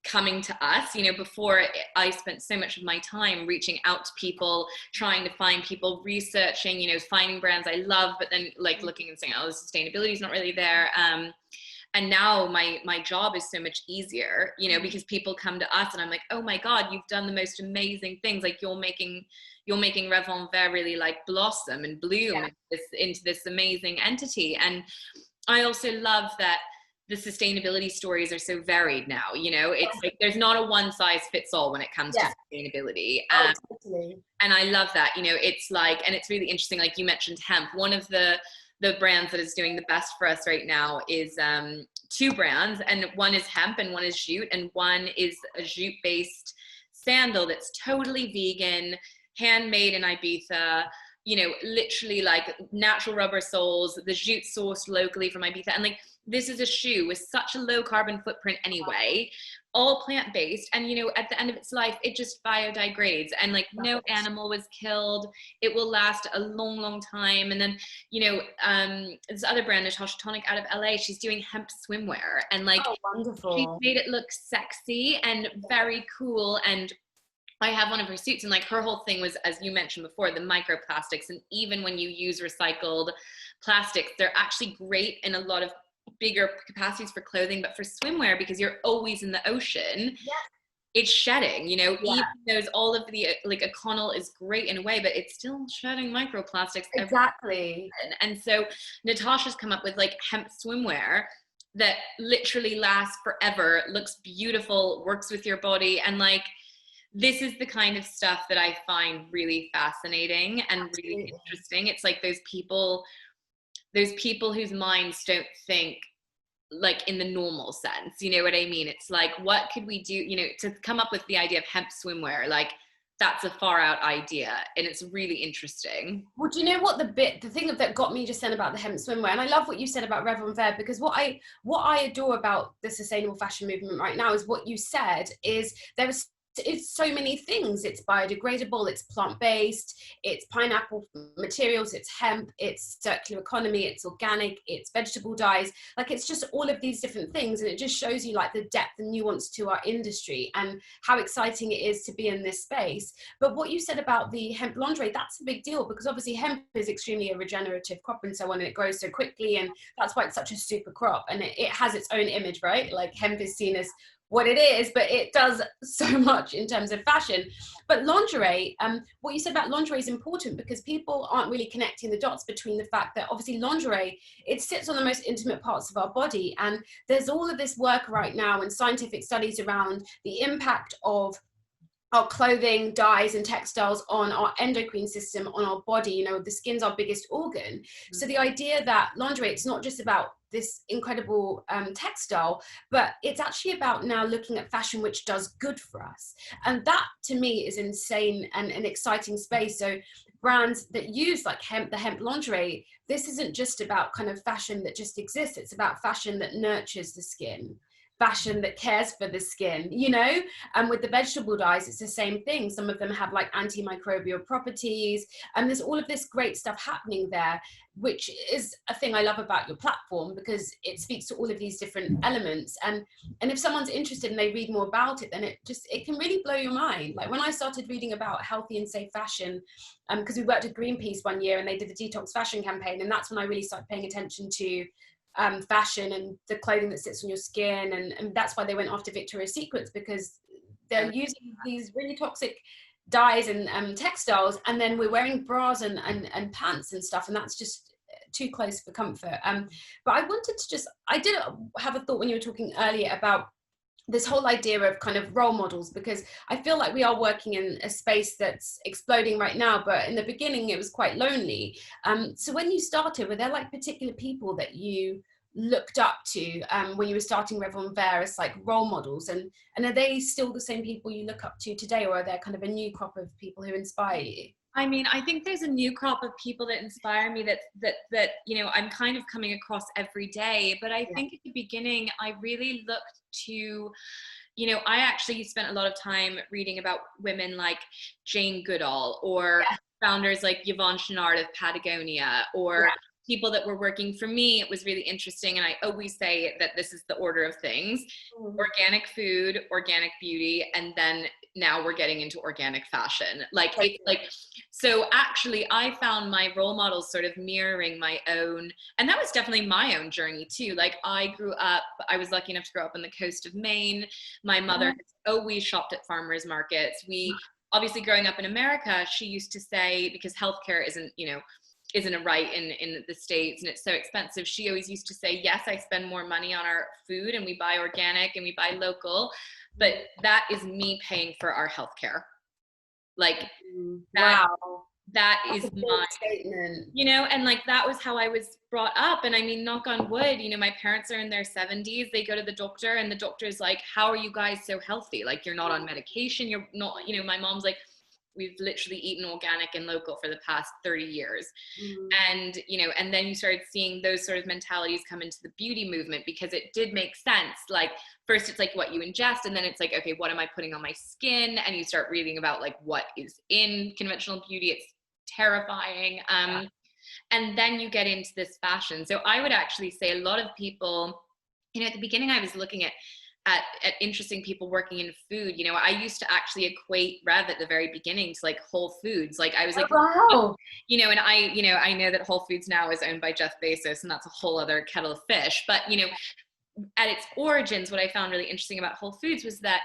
coming to us. You know, before, I spent so much of my time reaching out to people, trying to find people, researching, you know, finding brands I love, but then like looking and saying, oh, sustainability is not really there. And now my job is so much easier, you know, because people come to us and I'm like, oh my God, you've done the most amazing things. Like you're making Rev on Fair really like blossom and bloom into this amazing entity. And I also love that the sustainability stories are so varied now, you know, it's like there's not a one size fits all when it comes to sustainability. Totally. And I love that, you know, it's like, and it's really interesting, like you mentioned hemp. One of the brands that is doing the best for us right now is 2 brands, and one is hemp and one is jute, and one is a jute based sandal that's totally vegan, handmade in Ibiza, you know, literally like natural rubber soles, the jute sourced locally from Ibiza. And like, this is a shoe with such a low carbon footprint anyway, all plant-based. And, you know, at the end of its life, it just biodegrades, and like no animal was killed. It will last a long, long time. And then, you know, this other brand, Natasha Tonic out of LA, she's doing hemp swimwear, and like, she made it look sexy and very cool. And I have one of her suits, and like her whole thing was, as you mentioned before, the microplastics. And even when you use recycled plastics, they're actually great in a lot of bigger capacities for clothing, but for swimwear, because you're always in the ocean, it's shedding, you know, even though all of the, like Economies is great in a way, but it's still shedding microplastics. Exactly. And so Natasha's come up with like hemp swimwear that literally lasts forever, looks beautiful, works with your body. And like, this is the kind of stuff that I find really fascinating and really interesting. It's like those people whose minds don't think like in the normal sense, you know what I mean? It's like, what could we do, you know, to come up with the idea of hemp swimwear? Like, that's a far out idea, and it's really interesting. Well, do you know what the thing that got me just then about the hemp swimwear, and I love what you said about Rev on Fair, because what I adore about the sustainable fashion movement right now is what you said, is there is it's so many things. It's biodegradable, it's plant-based, it's pineapple materials, it's hemp, it's circular economy, it's organic, it's vegetable dyes. Like, it's just all of these different things, and it just shows you like the depth and nuance to our industry and how exciting it is to be in this space. But what you said about the hemp lingerie, that's a big deal, because obviously hemp is extremely a regenerative crop and so on, and it grows so quickly, and that's why it's such a super crop, and it has its own image, right? Like, hemp is seen as what it is, but it does so much in terms of fashion. But lingerie, what you said about lingerie is important, because people aren't really connecting the dots between the fact that obviously lingerie, it sits on the most intimate parts of our body, and there's all of this work right now and scientific studies around the impact of our clothing, dyes and textiles on our endocrine system, on our body. You know, the skin's our biggest organ. So the idea that lingerie, it's not just about this incredible textile, but it's actually about now looking at fashion which does good for us. And that to me is insane and an exciting space. So brands that use like the hemp lingerie, this isn't just about kind of fashion that just exists, it's about fashion that nurtures the skin, fashion that cares for the skin, you know. And with the vegetable dyes, it's the same thing. Some of them have like antimicrobial properties, and there's all of this great stuff happening there, which is a thing I love about your platform, because it speaks to all of these different elements. And if someone's interested and they read more about it, then it can really blow your mind. Like, when I started reading about healthy and safe fashion, because we worked with Greenpeace one year and they did the detox fashion campaign, and that's when I really started paying attention to fashion and the clothing that sits on your skin, and that's why they went after Victoria's Secrets, because they're using these really toxic dyes and textiles, and then we're wearing bras and pants and stuff, and that's just too close for comfort. But I wanted to I did have a thought when you were talking earlier about this whole idea of kind of role models, because I feel like we are working in a space that's exploding right now, but in the beginning it was quite lonely. So when you started, were there like particular people that you looked up to when you were starting Revon Vert as like role models, and are they still the same people you look up to today, or are there kind of a new crop of people who inspire you? I mean, I think there's a new crop of people that inspire me that you know, I'm kind of coming across every day. But I think at the beginning, I really looked to, you know, I actually spent a lot of time reading about women like Jane Goodall, or founders like Yvonne Chouinard of Patagonia, or people that were working for me. It was really interesting. And I always say that this is the order of things: organic food, organic beauty, and then now we're getting into organic fashion. So actually I found my role models sort of mirroring my own, and that was definitely my own journey too. Like, I was lucky enough to grow up on the coast of Maine. My mother has always shopped at farmers markets. We obviously, growing up in America, she used to say, because healthcare isn't a right in the States and it's so expensive, she always used to say, yes, I spend more money on our food and we buy organic and we buy local, but that is me paying for our healthcare. Like, that is my statement, you know. And like, that was how I was brought up. And I mean, knock on wood, you know, my parents are in their 70s. They go to the doctor and the doctor's like, how are you guys so healthy? Like, you're not on medication, you're not, you know. My mom's like, we've literally eaten organic and local for the past 30 years. And, you know, and then you started seeing those sort of mentalities come into the beauty movement, because it did make sense. Like, first it's like what you ingest, and then it's like, okay, what am I putting on my skin? And you start reading about like what is in conventional beauty. It's terrifying. And then you get into this fashion. So I would actually say a lot of people, you know, at the beginning I was looking at interesting people working in food. You know, I used to actually equate Rev at the very beginning to like Whole Foods. Like, I was like, you know, and I know that Whole Foods now is owned by Jeff Bezos, and that's a whole other kettle of fish. But, you know, at its origins, what I found really interesting about Whole Foods was that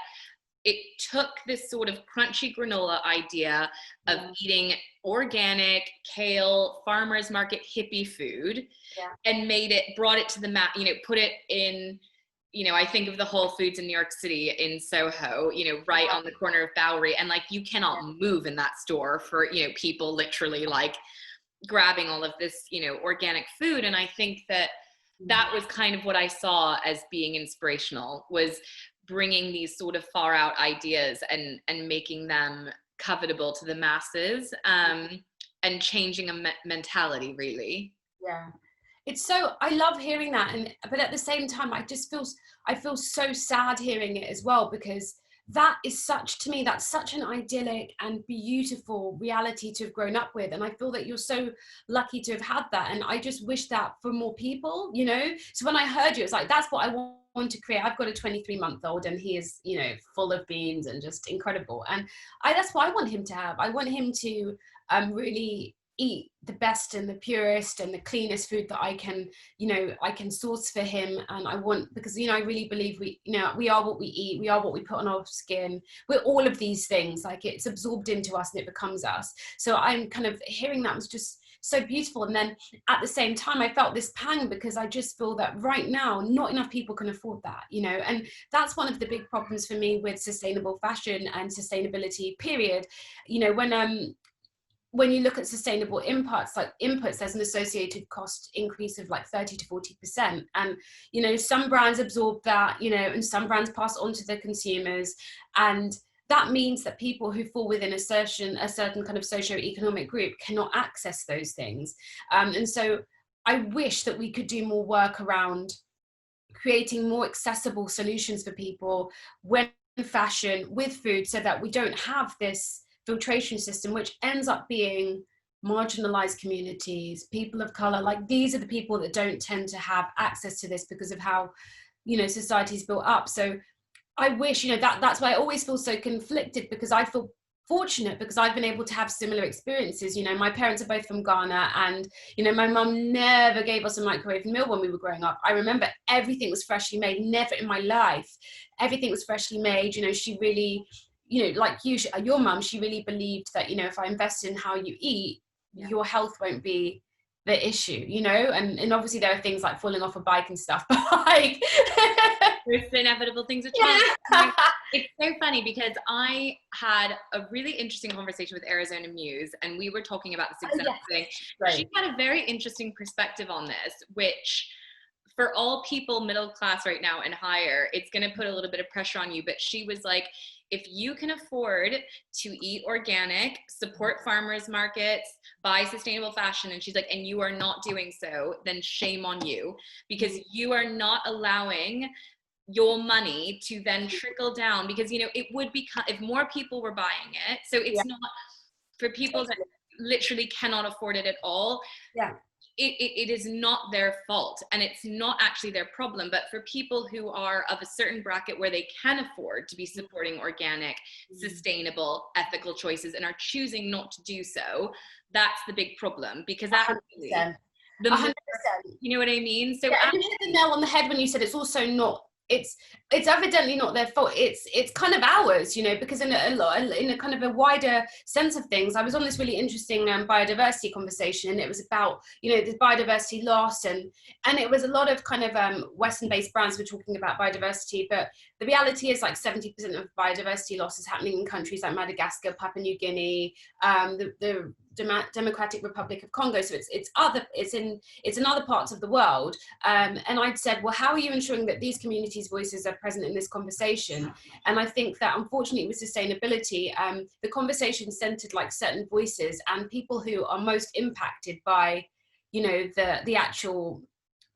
it took this sort of crunchy granola idea of eating organic, kale, farmer's market, hippie food, and brought it to the you know, put it in, you know, I think of the Whole Foods in New York City in Soho, you know, right on the corner of Bowery. And like, you cannot move in that store for, you know, people literally like grabbing all of this, you know, organic food. And I think that was kind of what I saw as being inspirational, was bringing these sort of far out ideas and making them covetable to the masses, and changing a mentality, really. Yeah. It's so, I love hearing that, but at the same time, I feel so sad hearing it as well, because that is such, to me, that's such an idyllic and beautiful reality to have grown up with. And I feel that you're so lucky to have had that. And I just wish that for more people, you know? So when I heard you, it's like, that's what I want to create. I've got a 23-month-old and he is, you know, full of beans and just incredible. And that's what I want him to have. I want him to really eat the best and the purest and the cleanest food that I can, you know, I can source for him. And I want, because, you know, I really believe we are what we eat, we are what we put on our skin, we're all of these things, like it's absorbed into us and it becomes us. So I'm kind of hearing that was just so beautiful. And then at the same time, I felt this pang because I just feel that right now, not enough people can afford that, you know, and that's one of the big problems for me with sustainable fashion and sustainability, period. You know, when you look at sustainable inputs, there's an associated cost increase of like 30 to 40%. And, you know, some brands absorb that, you know, and some brands pass on to the consumers. And that means that people who fall within a certain kind of socio-economic group cannot access those things. And so I wish that we could do more work around creating more accessible solutions for people when fashion with food, so that we don't have this filtration system which ends up being marginalized communities, people of color. Like, these are the people that don't tend to have access to this because of how, you know, society's built up. So I wish, you know, that's why I always feel so conflicted, because I feel fortunate because I've been able to have similar experiences. You know, my parents are both from Ghana, and, you know, my mum never gave us a microwave meal when we were growing up. I remember everything was freshly made. Never in my life everything was freshly made. You know, she really, you know, like you, your mum, she really believed that, you know, if I invest in how you eat, your health won't be the issue, you know. And obviously there are things like falling off a bike and stuff, but like there's the inevitable things of childhood. It's so funny because I had a really interesting conversation with Arizona Muse, and we were talking about this exact thing. Right. She had a very interesting perspective on this, which for all people middle class right now and higher, it's going to put a little bit of pressure on you. But she was like, if you can afford to eat organic, support farmers markets, buy sustainable fashion, and she's like, and you are not doing so, then shame on you, because you are not allowing your money to then trickle down, because, you know, it would become, if more people were buying it, so it's not for people that literally cannot afford it at all. It is not their fault, and it's not actually their problem. But for people who are of a certain bracket where they can afford to be supporting organic, sustainable, ethical choices and are choosing not to do so, that's the big problem. Because actually, 100%. You know what I mean? So you hit the nail on the head when you said it's also not, it's evidently not their fault. It's kind of ours, you know, because in a kind of a wider sense of things, I was on this really interesting biodiversity conversation, and it was about, you know, the biodiversity loss, and it was a lot of kind of Western-based brands were talking about biodiversity, but the reality is like 70% of biodiversity loss is happening in countries like Madagascar, Papua New Guinea, the Democratic Republic of Congo. So it's in other parts of the world. And I'd said, well, how are you ensuring that these communities' voices are present in this conversation? And I think that unfortunately with sustainability, the conversation centered like certain voices and people who are most impacted by, you know,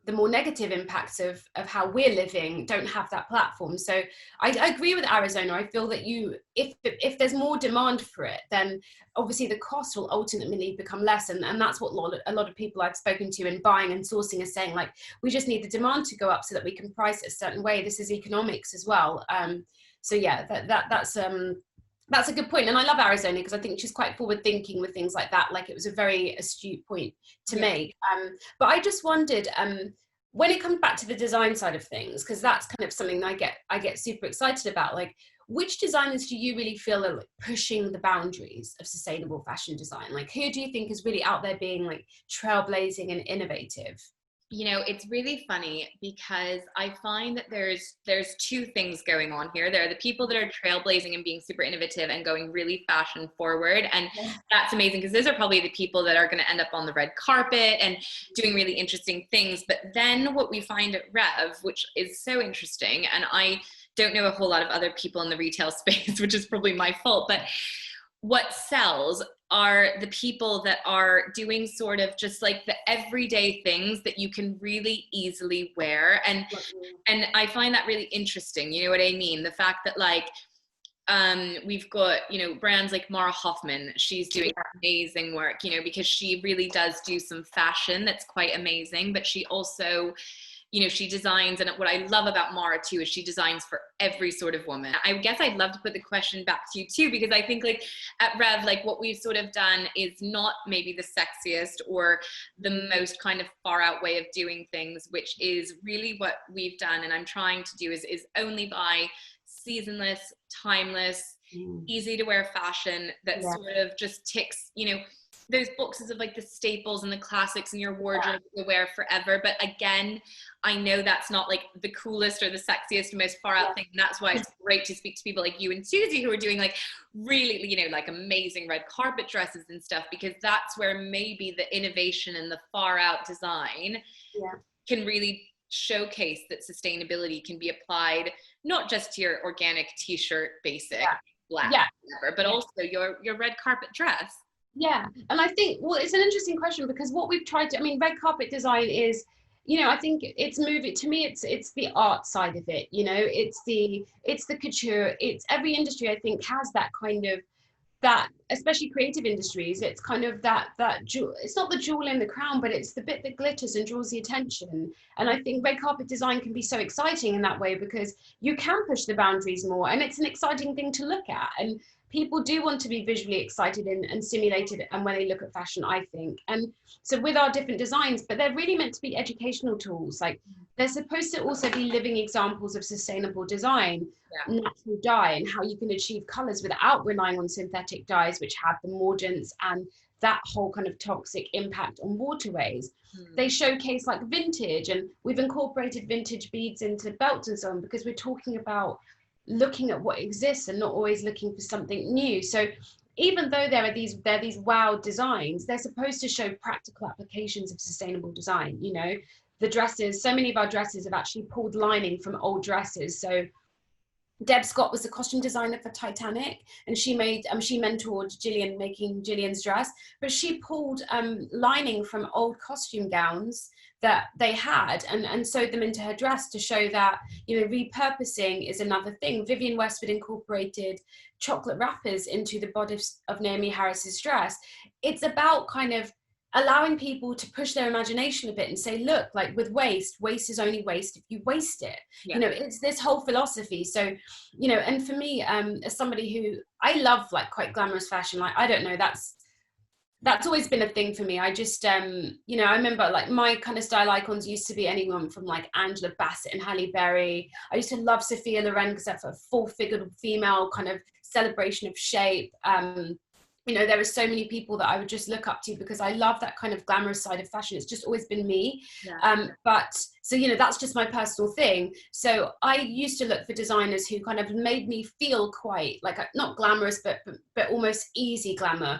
the more negative impacts of how we're living don't have that platform. So I agree with Arizona. I feel that if there's more demand for it, then obviously the cost will ultimately become less. And that's what a lot of people I've spoken to in buying and sourcing are saying, like, we just need the demand to go up so that we can price it a certain way. This is economics as well. So yeah, that's a good point. And I love Arizona because I think she's quite forward thinking with things like that. Like, it was a very astute point to make. But I just wondered, when it comes back to the design side of things, because that's kind of something that I get super excited about, like, which designers do you really feel are like pushing the boundaries of sustainable fashion design? Like, who do you think is really out there being like trailblazing and innovative? You know, it's really funny because I find that there's two things going on here. There are the people that are trailblazing and being super innovative and going really fashion forward. And that's amazing, because those are probably the people that are going to end up on the red carpet and doing really interesting things. But then what we find at Rev, which is so interesting, and I don't know a whole lot of other people in the retail space, which is probably my fault, but what sells are the people that are doing sort of just like the everyday things that you can really easily wear. And I find that really interesting. You know what I mean? The fact that, like, We've got, you know, brands like Mara Hoffman. She's doing amazing work, you know, because she really does do some fashion that's quite amazing, but she also, you know, she designs, and what I love about Mara too is she designs for every sort of woman. I guess I'd love to put the question back to you too, because I think like at Rev, like what we've sort of done is not maybe the sexiest or the most kind of far out way of doing things, which is really what we've done. And I'm trying to do is only buy seasonless, timeless, easy to wear fashion that sort of just ticks, you know, those boxes of like the staples and the classics in your wardrobe to wear forever. But again, I know that's not like the coolest or the sexiest, most far out thing. And that's why it's great to speak to people like you and Susie who are doing like really, you know, like amazing red carpet dresses and stuff, because that's where maybe the innovation and the far out design can really showcase that sustainability can be applied not just to your organic t-shirt basic black whatever, but also your red carpet dress. Yeah, and I think, well, it's an interesting question, because what we've tried to, I mean, red carpet design is, you know, I think it's moving, to me, it's the art side of it, you know, it's the couture, it's every industry I think has that kind of, that, especially creative industries, it's kind of that jewel, it's not the jewel in the crown, but it's the bit that glitters and draws the attention. And I think red carpet design can be so exciting in that way, because you can push the boundaries more, and it's an exciting thing to look at, and people do want to be visually excited and stimulated, and when they look at fashion, I think. And so with our different designs, but they're really meant to be educational tools, like they're supposed to also be living examples of sustainable design, natural dye, and how you can achieve colors without relying on synthetic dyes, which have the mordants and that whole kind of toxic impact on waterways. They showcase like vintage, and we've incorporated vintage beads into belts and so on, because we're talking about looking at what exists and not always looking for something new. So even though there are these wow designs, they're supposed to show practical applications of sustainable design. You know, the dresses, so many of our dresses have actually pulled lining from old dresses. So Deb Scott was the costume designer for Titanic, and she mentored Gillian making Gillian's dress, but she pulled lining from old costume gowns that they had and sewed them into her dress to show that, you know, repurposing is another thing. Vivienne Westwood incorporated chocolate wrappers into the bodice of Naomi Harris's dress. It's about kind of allowing people to push their imagination a bit and say, look, like with waste is only waste if you waste it. You know, it's this whole philosophy. So, you know, and for me, as somebody who, I love like quite glamorous fashion, like, I don't know, that's always been a thing for me. I just, you know, I remember like my kind of style icons used to be anyone from like Angela Bassett and Halle Berry. I used to love Sophia Loren because that's a full-figured female kind of celebration of shape. You know, there are so many people that I would just look up to because I love that kind of glamorous side of fashion. It's just always been me. But so, you know, that's just my personal thing. So I used to look for designers who kind of made me feel quite like, not glamorous, but almost easy glamour.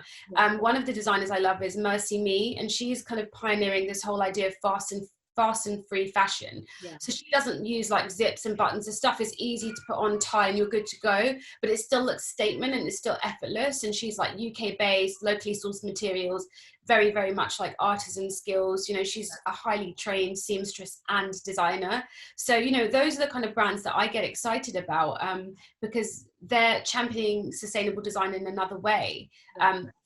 One of the designers I love is Mercy Me, and she's kind of pioneering this whole idea of fast and free fashion. So she doesn't use like zips and buttons. The stuff is easy to put on, tie, and you're good to go, but it still looks statement and it's still effortless. And she's like UK based, locally sourced materials, very, very much like artisan skills. You know, she's a highly trained seamstress and designer. So, you know, those are the kind of brands that I get excited about, because they're championing sustainable design in another way.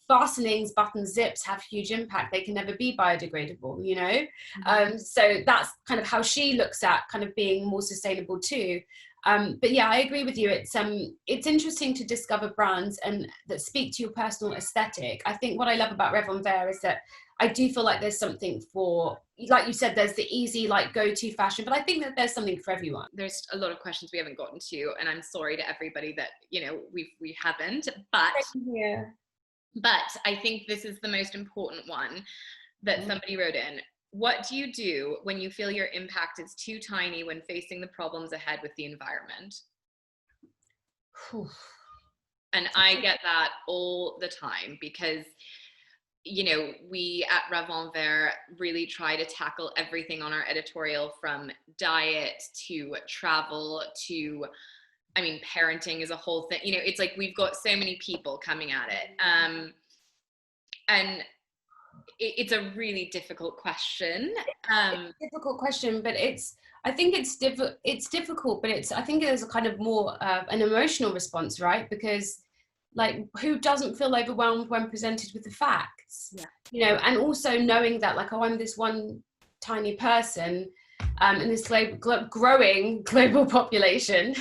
Fastenings, buttons, zips have huge impact. They can never be biodegradable, you know? So that's kind of how she looks at kind of being more sustainable too. But yeah, I agree with you. It's interesting to discover brands and that speak to your personal aesthetic. I think what I love about Revon Vert is that I do feel like there's something for, like you said, there's the easy, like go-to fashion, but I think that there's something for everyone. There's a lot of questions we haven't gotten to, and I'm sorry to everybody that, you know, we haven't, but But I think this is the most important one that somebody wrote in. What do you do when you feel your impact is too tiny when facing the problems ahead with the environment? And I get that all the time because, you know, we at Revon Vert really try to tackle everything on our editorial, from diet to travel to, I mean, parenting is a whole thing. You know, it's like we've got so many people coming at it. And it's a really difficult question. It's a difficult question, but I think it's difficult, but I think there's a kind of more an emotional response, right? Because like, who doesn't feel overwhelmed when presented with the facts? Yeah. You know, and also knowing that like, oh, I'm this one tiny person in this growing global population.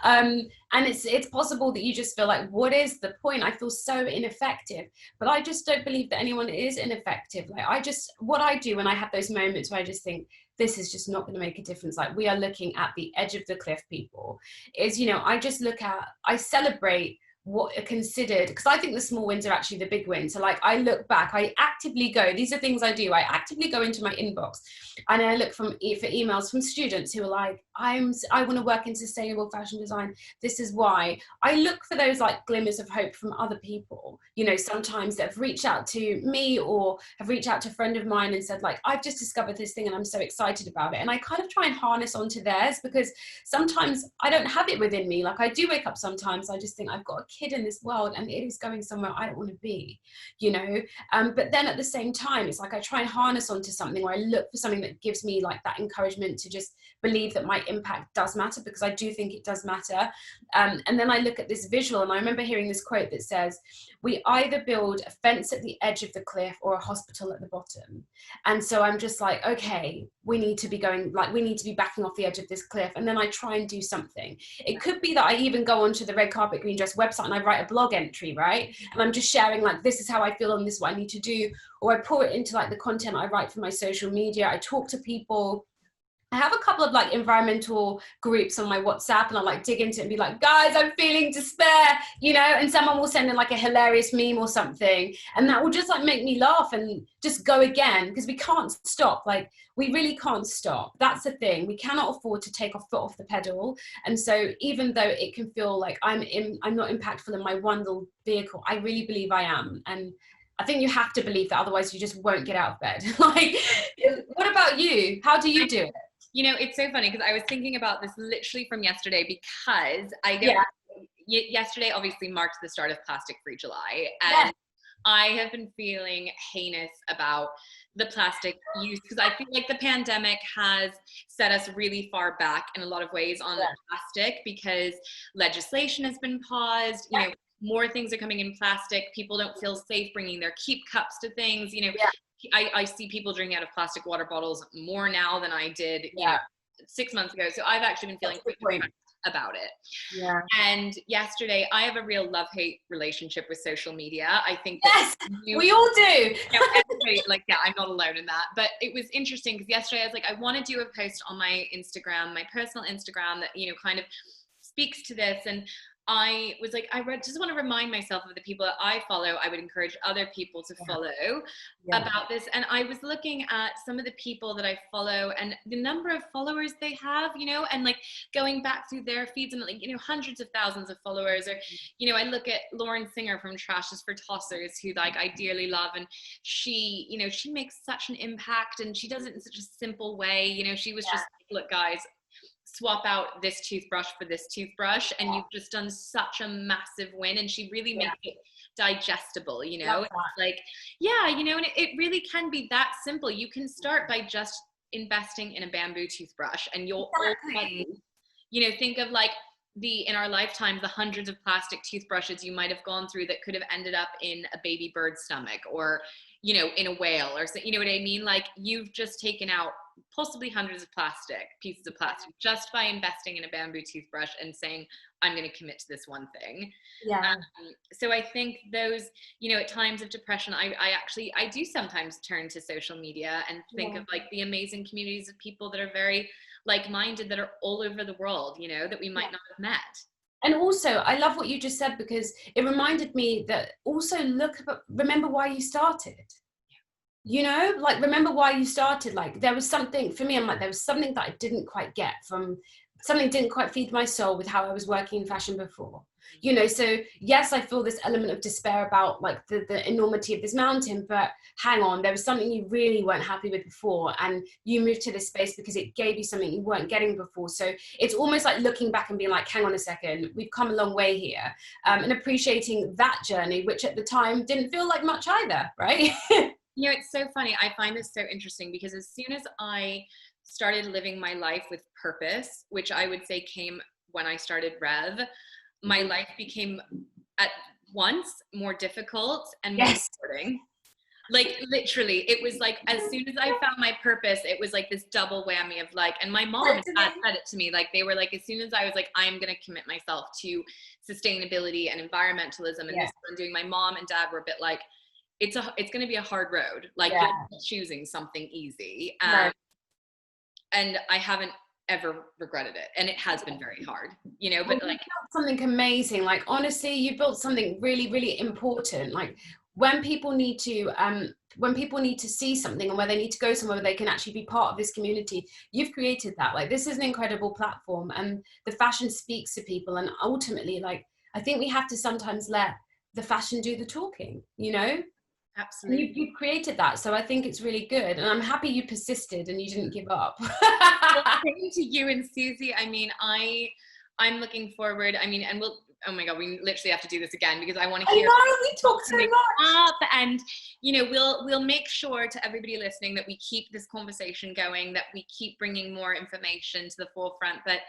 And it's possible that you just feel like, what is the point? I feel so ineffective. But I just don't believe that anyone is ineffective. Like, what I do when I have those moments where I just think, this is just not going to make a difference, like, we are looking at the edge of the cliff, people, is, you know, I celebrate what are considered, because I think the small wins are actually the big wins. So like, I look back, I actively go, these are things I do, I actively go into my inbox and I look for emails from students who are like, I want to work in sustainable fashion design, this is why. I look for those like glimmers of hope from other people, you know, sometimes that have reached out to me or have reached out to a friend of mine and said like, I've just discovered this thing and I'm so excited about it. And I kind of try and harness onto theirs, because sometimes I don't have it within me. Like, I do wake up sometimes, I just think, I've got a kid in this world and it is going somewhere I don't want to be, you know. But then at the same time, it's like I try and harness onto something where I look for something that gives me like that encouragement to just believe that my impact does matter, because I do think it does matter. And then I look at this visual, and I remember hearing this quote that says, we either build a fence at the edge of the cliff or a hospital at the bottom. And so I'm just like, okay, we need to be backing off the edge of this cliff. And then I try and do something. It could be that I even go onto the Red Carpet Green Dress website and I write a blog entry, right? And I'm just sharing like, this is how I feel and this is what I need to do. Or I pour it into like the content I write for my social media. I talk to people. I have a couple of like environmental groups on my WhatsApp, and I like dig into it and be like, guys, I'm feeling despair, you know, and someone will send in like a hilarious meme or something, and that will just like make me laugh and just go again, because we can't stop. Like, we really can't stop. That's the thing. We cannot afford to take our foot off the pedal. And so even though it can feel like I'm not impactful in my one little vehicle, I really believe I am. And I think you have to believe that, otherwise you just won't get out of bed. Like, what about you? How do you do it? You know, it's so funny because I was thinking about this literally from yesterday, because yesterday obviously marked the start of Plastic Free July, and I have been feeling heinous about the plastic use, because I feel like the pandemic has set us really far back in a lot of ways on plastic, because legislation has been paused, you know, more things are coming in plastic, people don't feel safe bringing their keep cups to things, you know. I see people drinking out of plastic water bottles more now than I did, you know, 6 months ago. So I've actually been feeling quite about it. Yeah. And yesterday, I have a real love-hate relationship with social media. I think that we all do. You know, everybody, like, yeah, I'm not alone in that. But it was interesting because yesterday I was like, I want to do a post on my Instagram, my personal Instagram, that, you know, kind of speaks to this. And I was like, just want to remind myself of the people that I follow. I would encourage other people to follow about this. And I was looking at some of the people that I follow and the number of followers they have, you know, and like going back through their feeds and like, you know, hundreds of thousands of followers. Or, you know, I look at Lauren Singer from Trashes for Tossers, who like I dearly love. And she, you know, she makes such an impact and she does it in such a simple way. You know, she was just like, look, guys, swap out this toothbrush for this toothbrush and you've just done such a massive win. And she really makes it digestible, you know. It's like, yeah, you know, and it really can be that simple. You can start by just investing in a bamboo toothbrush and you'll already, you know, think of like in our lifetime, the hundreds of plastic toothbrushes you might have gone through that could have ended up in a baby bird's stomach or, you know, in a whale or so, you know what I mean? Like you've just taken out possibly hundreds of pieces of plastic just by investing in a bamboo toothbrush and saying, I'm going to commit to this one thing. So I think those, you know, at times of depression, I do sometimes turn to social media and think of like the amazing communities of people that are very like-minded, that are all over the world, you know, that we might not have met. And also, I love what you just said, because it reminded me that also remember why you started. You know, like, remember why you started. Like, there was something, for me, I'm like, there was something that I didn't quite get something didn't quite feed my soul with how I was working in fashion before. You know, so yes, I feel this element of despair about like the enormity of this mountain, but hang on, there was something you really weren't happy with before, and you moved to this space because it gave you something you weren't getting before. So it's almost like looking back and being like, hang on a second, we've come a long way here, and appreciating that journey, which at the time didn't feel like much either, right? You know, it's so funny. I find this so interesting because as soon as I started living my life with purpose, which I would say came when I started Rev, my life became at once more difficult and more Yes. rewarding. Like literally, it was like as soon as I found my purpose, it was like this double whammy of like, and my mom and dad said it to me, like they were like, as soon as I was like, I'm gonna commit myself to sustainability and environmentalism, and this is what I'm doing. My mom and dad were a bit like, it's gonna be a hard road. Like you're choosing something easy, and I haven't ever regretted it, and it has been very hard, you know. But like something amazing. Like honestly, you built something really, really important. Like when people need to see something and where they need to go somewhere where they can actually be part of this community, you've created that. Like this is an incredible platform, and the fashion speaks to people. And ultimately, like I think we have to sometimes let the fashion do the talking, you know. absolutely, you've created that, so I think it's really good, and I'm happy you persisted and you didn't give up. well, thank to you and Susie. I mean, I'm looking forward. I mean, and we'll, oh my God, we literally have to do this again because I want to hear. I know, we talk so much. Up, and you know, we'll make sure to everybody listening that we keep this conversation going, that we keep bringing more information to the forefront. But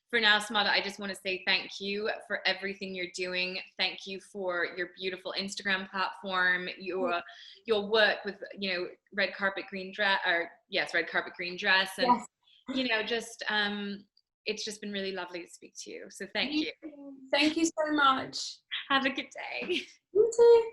for now, Samata, I just want to say thank you for everything you're doing. Thank you for your beautiful Instagram platform, your work with, you know, red carpet green dress, and you know, just it's just been really lovely to speak to you. So thank you. Thank you so much. Have a good day. You too.